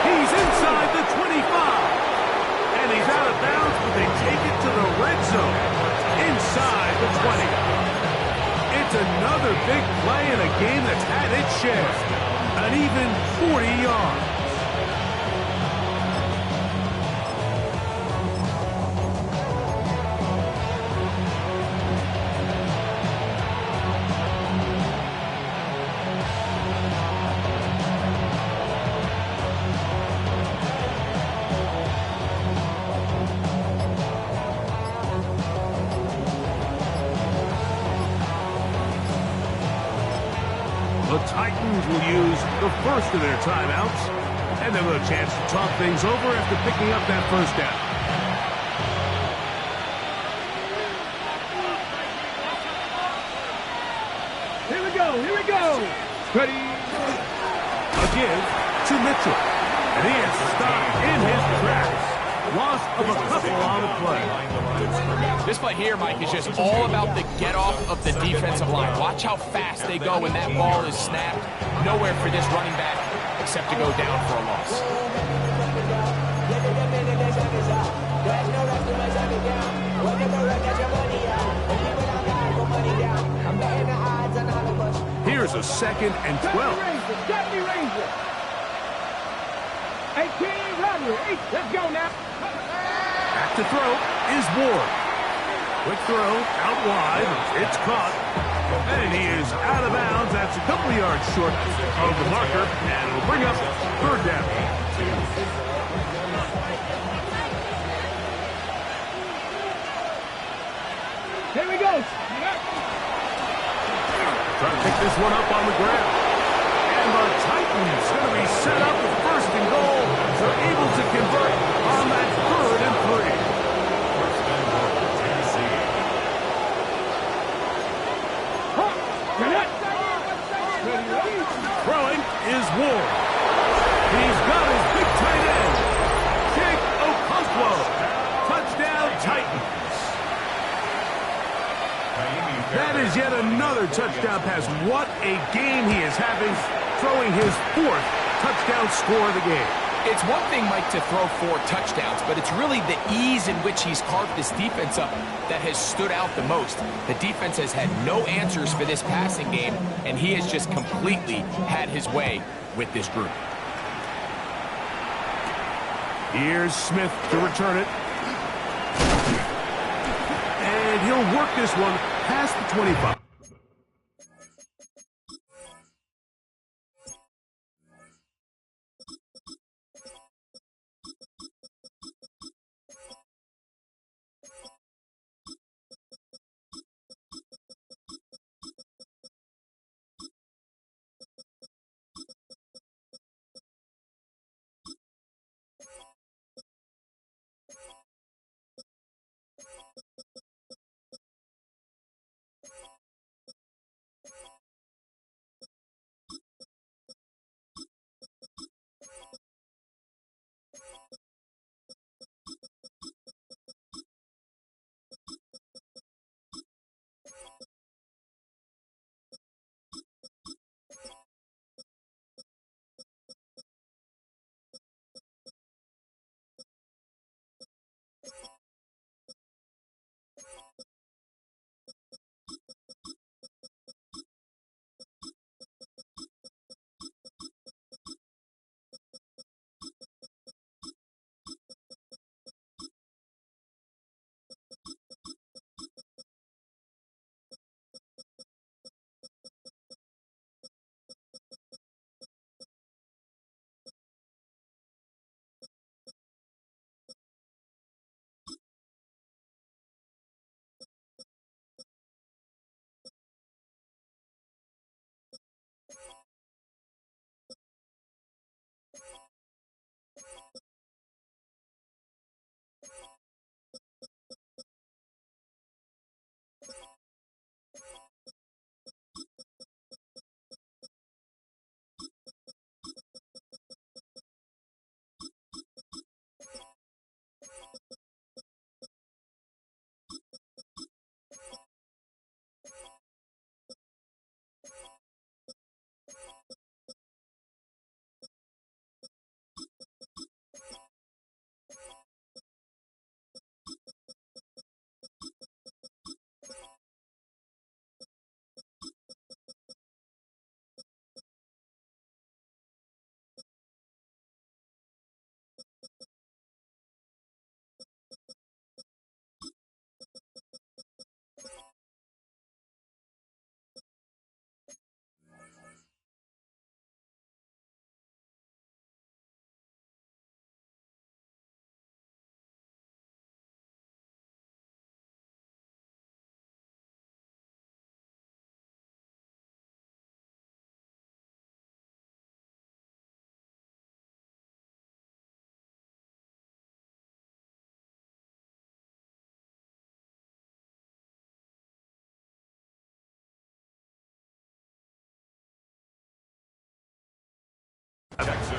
He's inside the 25. And he's out of bounds, but they take it to the red zone. Inside the 20. It's another big play in a game that's had its share. An even 40 yards. The Titans will use the first of their timeouts, and they'll have a chance to talk things over after picking up that first down. Here we go, here we go. Ready. A give to Mitchell, and he is stopped in his tracks. Loss of a couple on the play. This play here, Mike, is just all about the get-off of the defensive line. Watch how fast they go when that ball is snapped. Nowhere for this running back except to go down for a loss. Here's a 2nd and 12. Deputy Ranger. 18, robbery. Let's go now. Back to throw is Ward. Quick throw out wide. It's caught. And he is out of bounds. That's a couple of yards short of the marker. And it'll bring up 3rd down. Here we go. Trying to pick this one up on the ground. And the Titans going to be set up with 1st and goal. They're able to convert on that 3rd and 3. Throwing is Ward. He's got his big tight end, Jake Okonkwo. Touchdown, Titans. That is yet another touchdown pass. What a game he is having, throwing his 4th touchdown score of the game. It's one thing, Mike, to throw 4 touchdowns, but it's really the ease in which he's carved this defense up that has stood out the most. The defense has had no answers for this passing game, and he has just completely had his way with this group. Here's Smith to return it. And he'll work this one past the 25.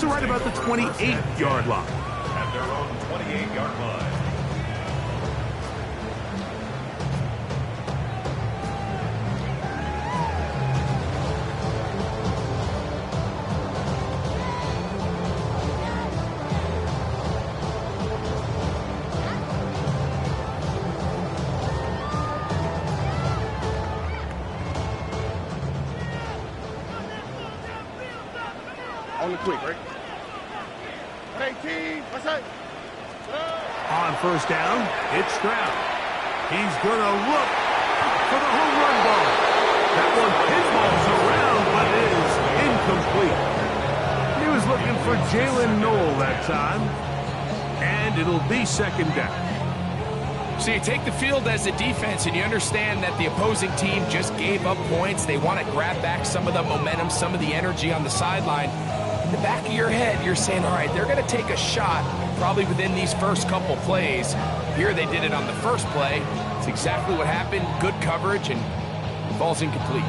to right about the 28-yard line. At their own 28-yard line. On the quick, right? 18, what's that? On first down, it's Stroud. He's going to look for the home run ball. That one pinballs around, but it is incomplete. He was looking for Jalen Noel that time, and it'll be second down. So you take the field as a defense, and you understand that the opposing team just gave up points. They want to grab back some of the momentum, some of the energy on the sideline. In the back of your head, you're saying, all right, they're going to take a shot probably within these first couple plays. Here they did it on the first play. It's exactly what happened. Good coverage, and the ball's incomplete.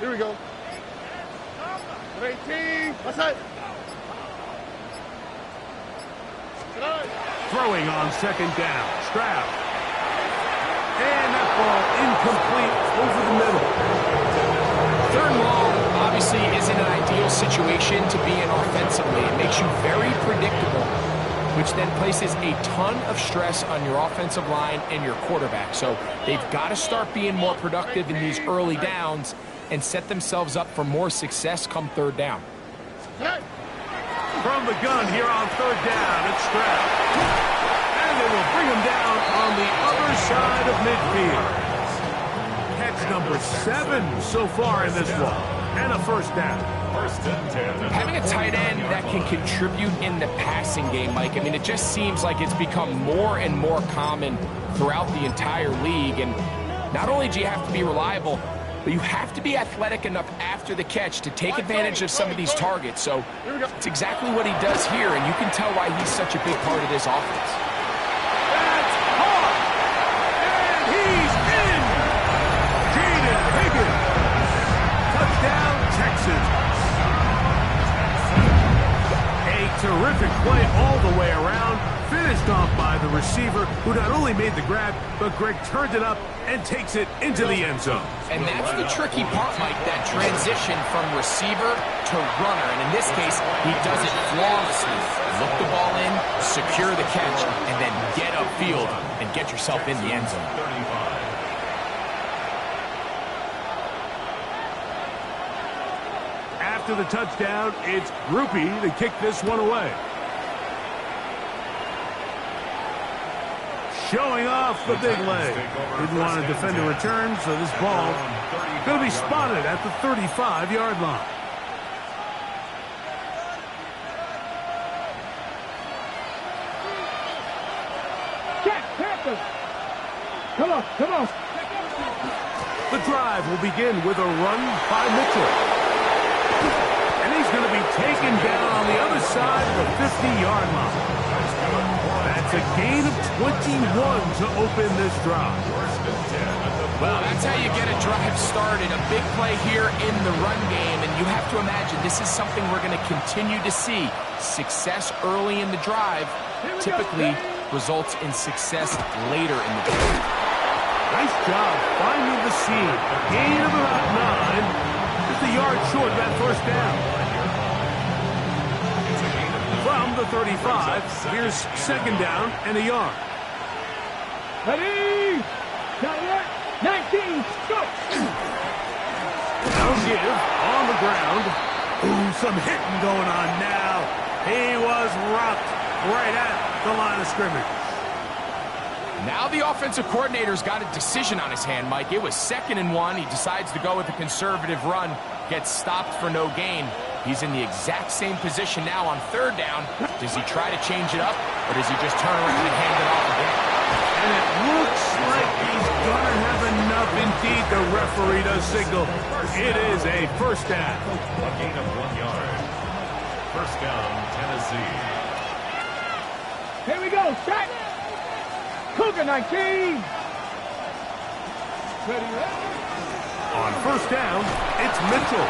Here we go. 18, what's that? Throwing on second down, Stroud. And that ball incomplete over the middle. Third and long obviously isn't an ideal situation to be in offensively. It makes you very predictable, which then places a ton of stress on your offensive line and your quarterback. So they've got to start being more productive in these early downs and set themselves up for more success come third down. From the gun here on third down, it's Stroud. And they will bring him down on the other side of midfield. Catch number 7 so far in this one. And a first down. First and 10. Having a tight end that can contribute in the passing game, Mike, I mean, it just seems like it's become more and more common throughout the entire league. And not only do you have to be reliable, but you have to be athletic enough after the catch to take advantage of some of these targets. So it's exactly what he does here, and you can tell why he's such a big part of this offense. That's caught! And he's in! Jaden Higgins. Touchdown, Texans. A terrific play all the way around. Finished off by the receiver, who not only made the grab, but Greg turned it up and takes it into the end zone. And that's the tricky part, Mike, that transition from receiver to runner. And in this case, he does it flawlessly. Look the ball in, secure the catch, and then get upfield and get yourself in the end zone. 35. After the touchdown, it's Grupe to kick this one away. Showing off the big leg. Didn't want to defend a return, so this ball going to be spotted at the 35-yard line. Check, Panthers. Come on, come on. The drive will begin with a run by Mitchell. And he's going to be taken down on the other side of the 50-yard line. That's a gain of 21 to open this drive. Well, that's how you get a drive started. A big play here in the run game, and you have to imagine this is something we're going to continue to see. Success early in the drive typically results in success later in the drive. Nice job finding the seam. Gain of about 9. Just a yard short of that first down. From the 35, here's second down and a yard. Ready? 19, go! Now give on the ground. Ooh, some hitting going on now. He was rocked right at the line of scrimmage. Now the offensive coordinator's got a decision on his hand, Mike. It was 2nd and 1. He decides to go with a conservative run, gets stopped for no gain. He's in the exact same position now on third down. Does he try to change it up, or does he just turn around and hand it off again? And it looks like he's going to have enough. Indeed, the referee does signal. It is a first down. A gain of 1 yard. First down, Tennessee. Here we go, check. Charger, 19. On first down, it's Mitchell.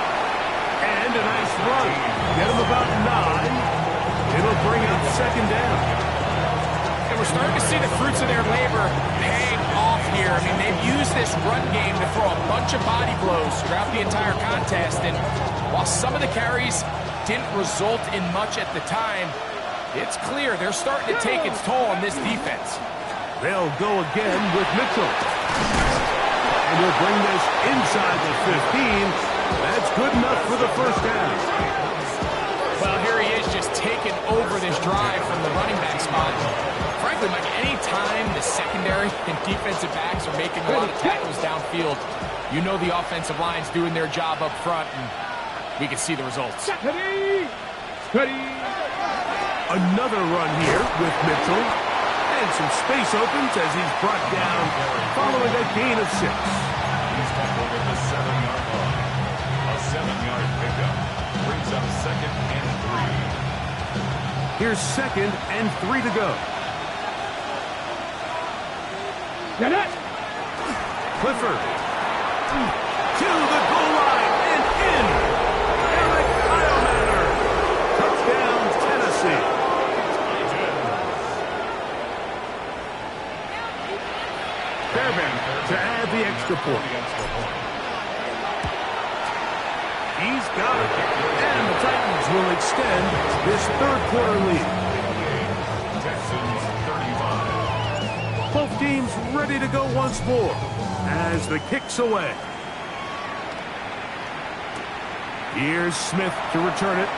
And a nice run. Get him about 9. It'll bring up second down. And we're starting to see the fruits of their labor paying off here. I mean, they've used this run game to throw a bunch of body blows throughout the entire contest. And while some of the carries didn't result in much at the time, it's clear they're starting to take its toll on this defense. They'll go again with Mitchell. And he'll bring this inside the 15. That's good enough for the first down. Well, here he is just taking over this drive from the running back spot. Frankly, Mike, any time the secondary and defensive backs are making a lot of tackles downfield, you know the offensive line's doing their job up front, and we can see the results. Steady. Another run here with Mitchell. And some space opens as he's brought down following a gain of 6. He's tackled at the 7-yard line. A 7-yard pickup brings up second and 3. Here's second and 3 to go. Get it. Clifford. To the goal line and in. Eric Heilmanner. Touchdown, Tennessee. Fairbairn to add the extra point. He's got it. And the Titans will extend this third quarter lead. Texans 35. Both teams ready to go once more as the kick's away. Here's Smith to return it.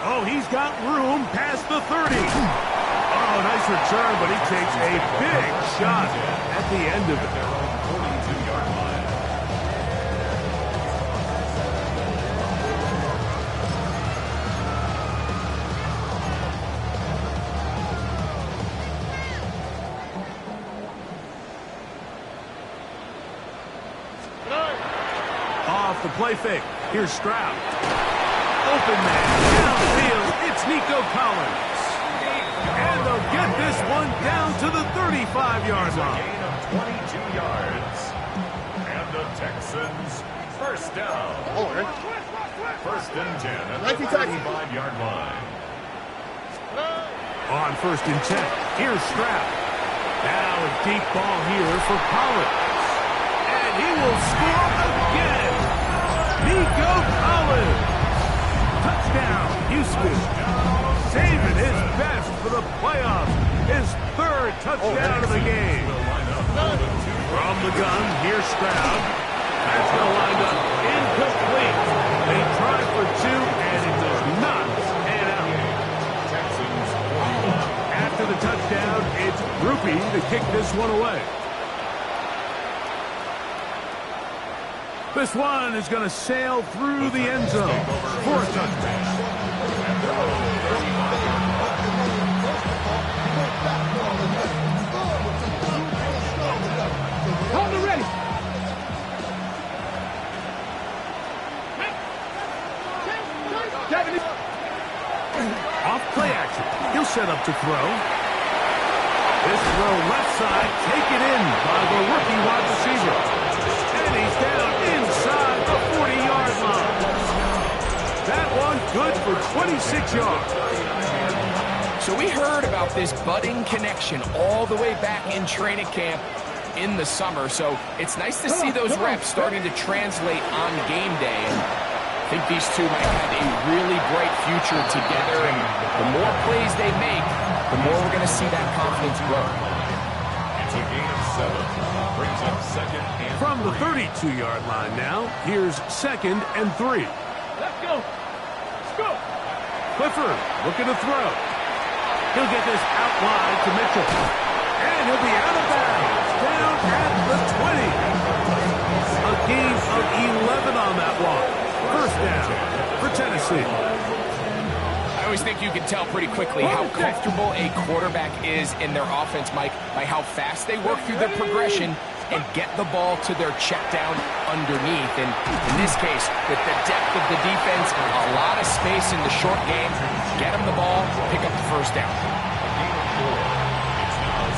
Oh, he's got room past the 30. Oh, nice return, but he takes a big shot at the end of it. 42-yard line. Off the play fake. Here's Stroud. Open man. Downfield. It's Nico Collins. And they'll get this one down to the 35-yard line. Gain of 22 yards. And the Texans first down. First and 10 at the 35-yard line. On first and 10. Here's Stroud. Now a deep ball here for Collins. And he will score again. Nico Collins. Touchdown, Houston. Saving his best for the playoffs. His third touchdown of the game. From the gun, here's Stroud. That's going to wind up incomplete. They try for 2, and it does not pan out. After the touchdown, it's Grupe to kick this one away. This one is going to sail through the end zone for a touchdown. Hold it ready. Off play action. He'll set up to throw. This throw left side, taken in by the rookie wide receiver. And he's down inside the 40-yard line. That one good for 26 yards. So we heard about this budding connection all the way back in training camp in the summer. So it's nice to see those reps starting to translate on game day. And I think these two might have a really bright future together. And the more plays they make, the more we're going to see that confidence grow. It's a gain of 7. Brings up second and From the 32-yard line now, here's second and 3. Let's go. Let's go. Clifford looking to throw. He'll get this out wide to Mitchell. And he'll be out of bounds. Down at the 20. A gain of 11 on that one. First down for Tennessee. I always think you can tell pretty quickly how comfortable a quarterback is in their offense, Mike, by how fast they work through their progression and get the ball to their check down underneath. And in this case, with the depth of the defense, a lot of space in the short game, get them the ball, pick up the first down. a gain of 4. It's now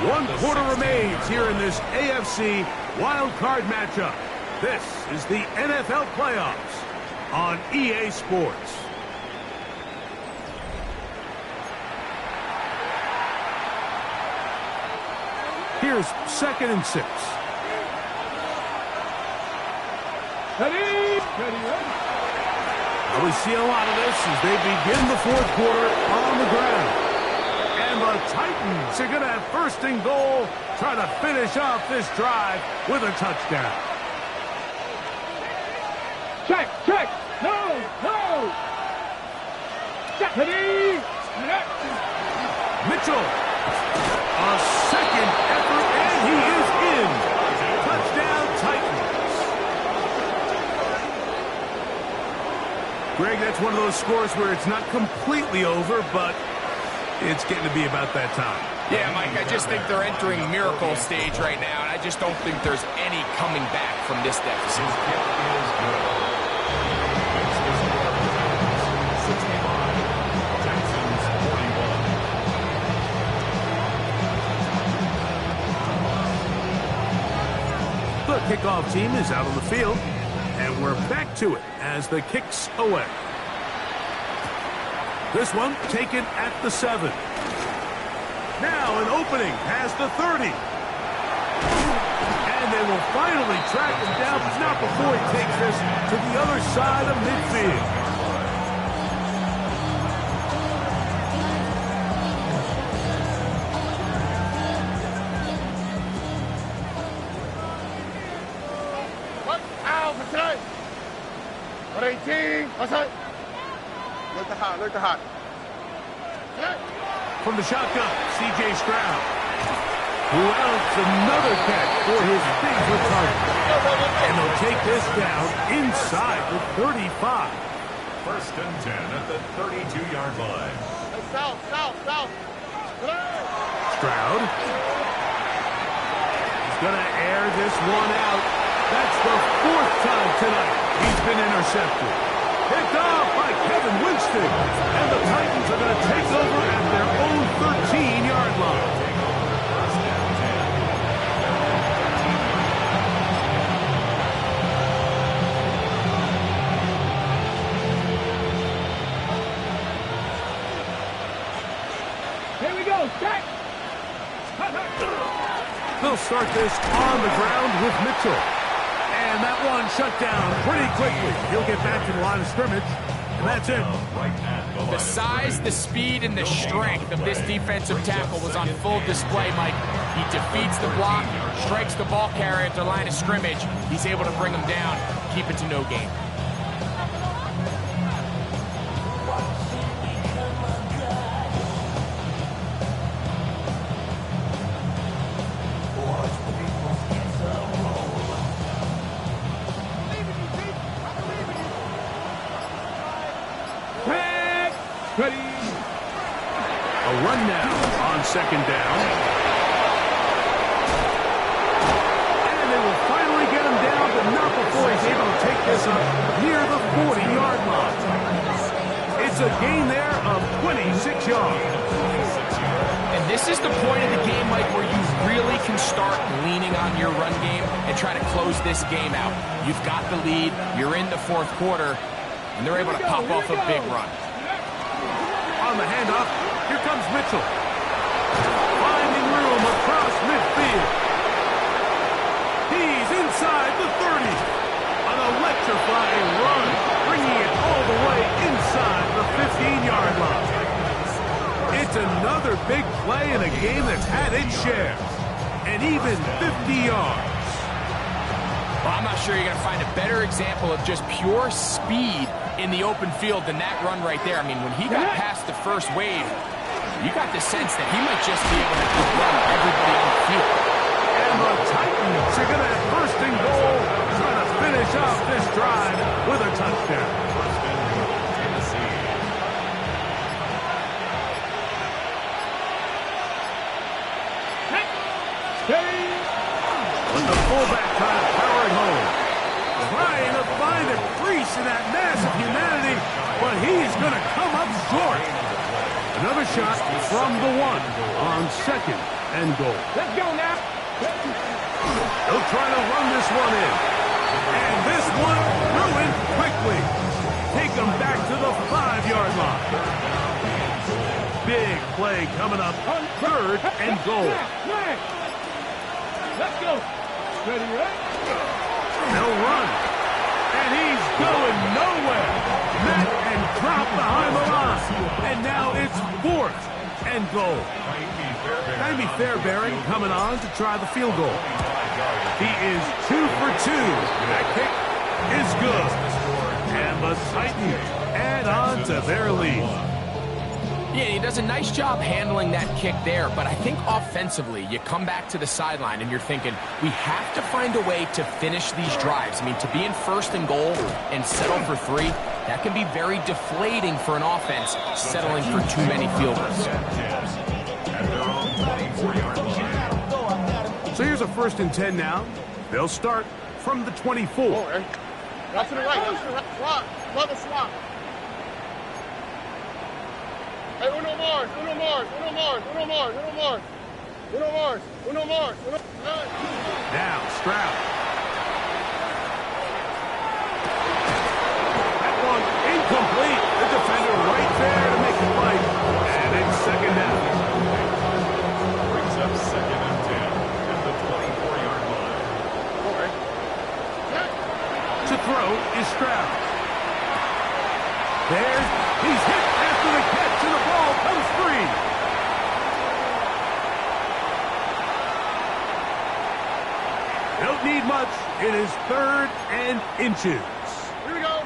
One quarter remains here in this AFC wild card matchup. This is the NFL playoffs on EA Sports. Here's 2nd and 6. Ready? We see a lot of this as they begin the 4th quarter on the ground. And the Titans are going to have 1st and goal, trying to finish off this drive with a touchdown. Check. No. Ready? Mitchell. A 2nd effort, and he is in. Touchdown, Titans. Greg, that's one of those scores where it's not completely over, but it's getting to be about that time. Yeah, Mike, I just think they're entering miracle stage right now, and I just don't think there's any coming back from this deficit. The kickoff team is out on the field, and we're back to it as the kick's away. This one taken at the 7. Now an opening past the 30. And they will finally track him down, but not before he takes this to the other side of midfield. Look the hot. From the shotgun, C.J. Stroud. Who else another catch for his favorite target. And they'll take this down inside the 35. 1st and 10 at the 32-yard line. South. Stroud. He's going to air this one out. That's the 4th time tonight he's been intercepted. Picked off by Kevin Winston. And the Titans are going to take over at their own 13-yard line. Here we go. Check. They'll start this on the ground with Mitchell. And that one shut down pretty quickly. He'll get back to the line of scrimmage, and that's it. The size, the speed, and the strength of this defensive tackle was on full display, Mike. He defeats the block, strikes the ball carrier at the line of scrimmage. He's able to bring him down, keep it to no gain. Ready? A run now on 2nd down. And they will finally get him down, but not before he's able to take this up near the 40-yard line. It's a gain there of 26 yards. And this is the point of the game, Mike, where you really can start leaning on your run game and try to close this game out. You've got the lead, you're in the 4th quarter, and they're able to pop off a big run. On the handoff, here comes Mitchell. Finding room across midfield. He's inside the 30. An electrifying run, bringing it all the way inside the 15-yard line. It's another big play in a game that's had its share. And even 50 yards. Well, I'm not sure you're going to find a better example of just pure speed in the open field than that run right there. I mean, when he got past the first wave, you got the sense that he might just be able to run everybody on the field. And the Titans are going to have 1st and goal, trying to finish off this drive with a touchdown. With the fullback trying to power it home. Trying to find a crease in that mass of humanity, but he's going to come up short. Another shot from the 1 on 2nd and goal. Let's go now. They'll try to run this one in. And this one ruined quickly. Take them back to the 5-yard line. Big play coming up. 3rd and goal. Let's go. Ready, right? They'll run. And he's going nowhere. Met and dropped behind the line. And now it's 4th and goal. Jaime Fairbairn coming on to try the field goal. He is 2 for 2. That kick is good. And the Titans add on to their lead. Yeah, he does a nice job handling that kick there, but I think offensively, you come back to the sideline and you're thinking, we have to find a way to finish these drives. I mean, to be in 1st and goal and settle for 3, that can be very deflating for an offense, settling for too many field goals. So here's a 1st and 10 now. They'll start from the 24. Right to the right. Swap. Love a swap. Hey, Uno Mars. Now, Stroud. That one incomplete. The defender right there to make it right. And it's 2nd down. Brings up 2nd and 10 at the 24-yard line. To throw is Stroud. He's hit after the catch, and the ball comes free. Don't need much. It is 3rd and inches. Here we go.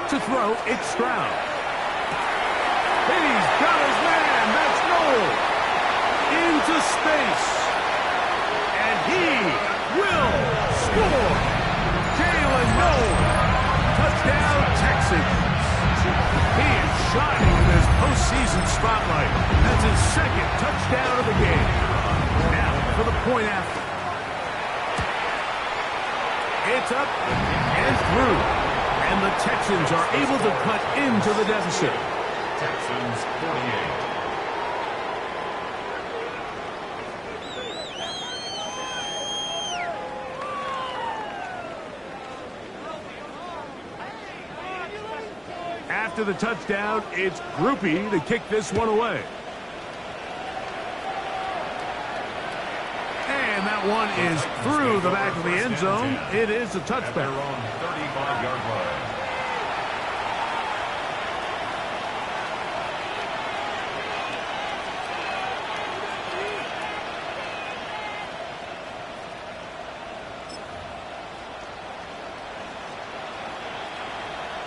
To throw, it's Stroud. He's got his man. That's Noel. Into space. And he will score. Jalen Noel. Touchdown, Texans. He is shining in his postseason spotlight. That's his 2nd touchdown of the game. Now for the point after. It's up and through. And the Texans are able to cut into the deficit. Texans 48. After the touchdown, it's Groupie to kick this one away. And that one is through the back of the end zone. It is a touchback. They're on 35-yard line.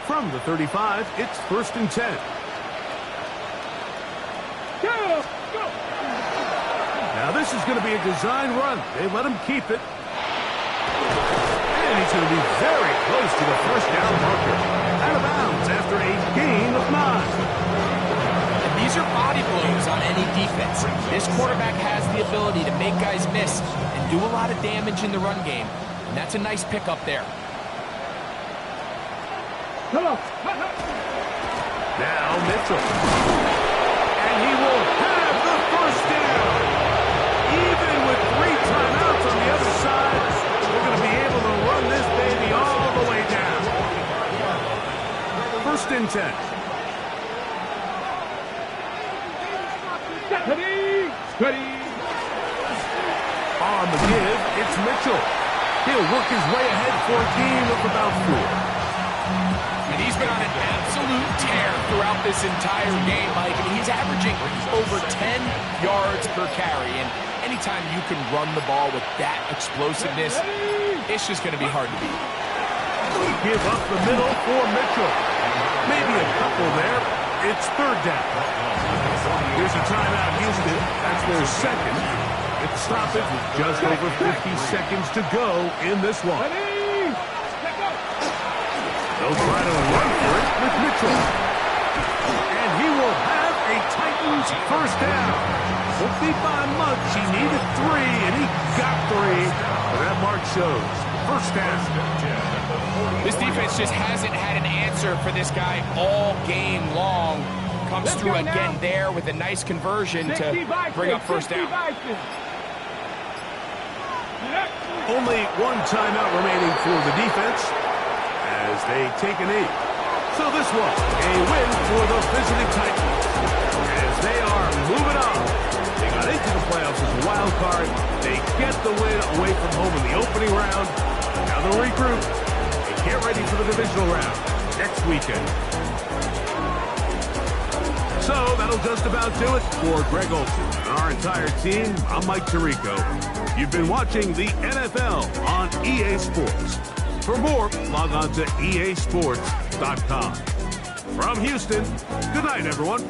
From the 35, it's 1st and 10. Go! Now this is going to be a design run. They let him keep it. And he's going to be very close to the 1st down marker. Out of bounds after a gain of 9. And these are body blows on any defense. This quarterback has the ability to make guys miss and do a lot of damage in the run game. And that's a nice pickup there. Come on. Now Mitchell. And he will have the 1st down. Even with 3 timeouts on the other side, we're going to be able to run this baby all the way down. 1st and 10. Ready. On the give, it's Mitchell. He'll work his way ahead for a gain of about 4. And he's been on an absolute tear throughout this entire game, Mike. I mean, he's averaging over 10 yards per carry. And anytime you can run the ball with that explosiveness, it's just going to be hard to beat. Give up the middle for Mitchell. Maybe a couple there. It's 3rd down. Here's a timeout, Houston. That's their 2nd. It's stoppage with just over 50 seconds to go in this one. They'll try to run for it with Mitchell. And he will have a Titans 1st down. Won't be by much. He needed 3, and he got 3. But that mark shows 1st down. This defense just hasn't had an answer for this guy all game long. Comes through again there with a nice conversion to bring up first down. Only one timeout remaining for the defense as they take a knee. So this was a win for the visiting Titans as they are moving on. They got into the playoffs as a wild card. They get the win away from home in the opening round. Now they'll regroup and get ready for the divisional round next weekend. So that'll just about do it for Greg Olsen and our entire team. I'm Mike Tirico. You've been watching the NFL on EA Sports. For more, log on to easports.com. From Houston, good night, everyone.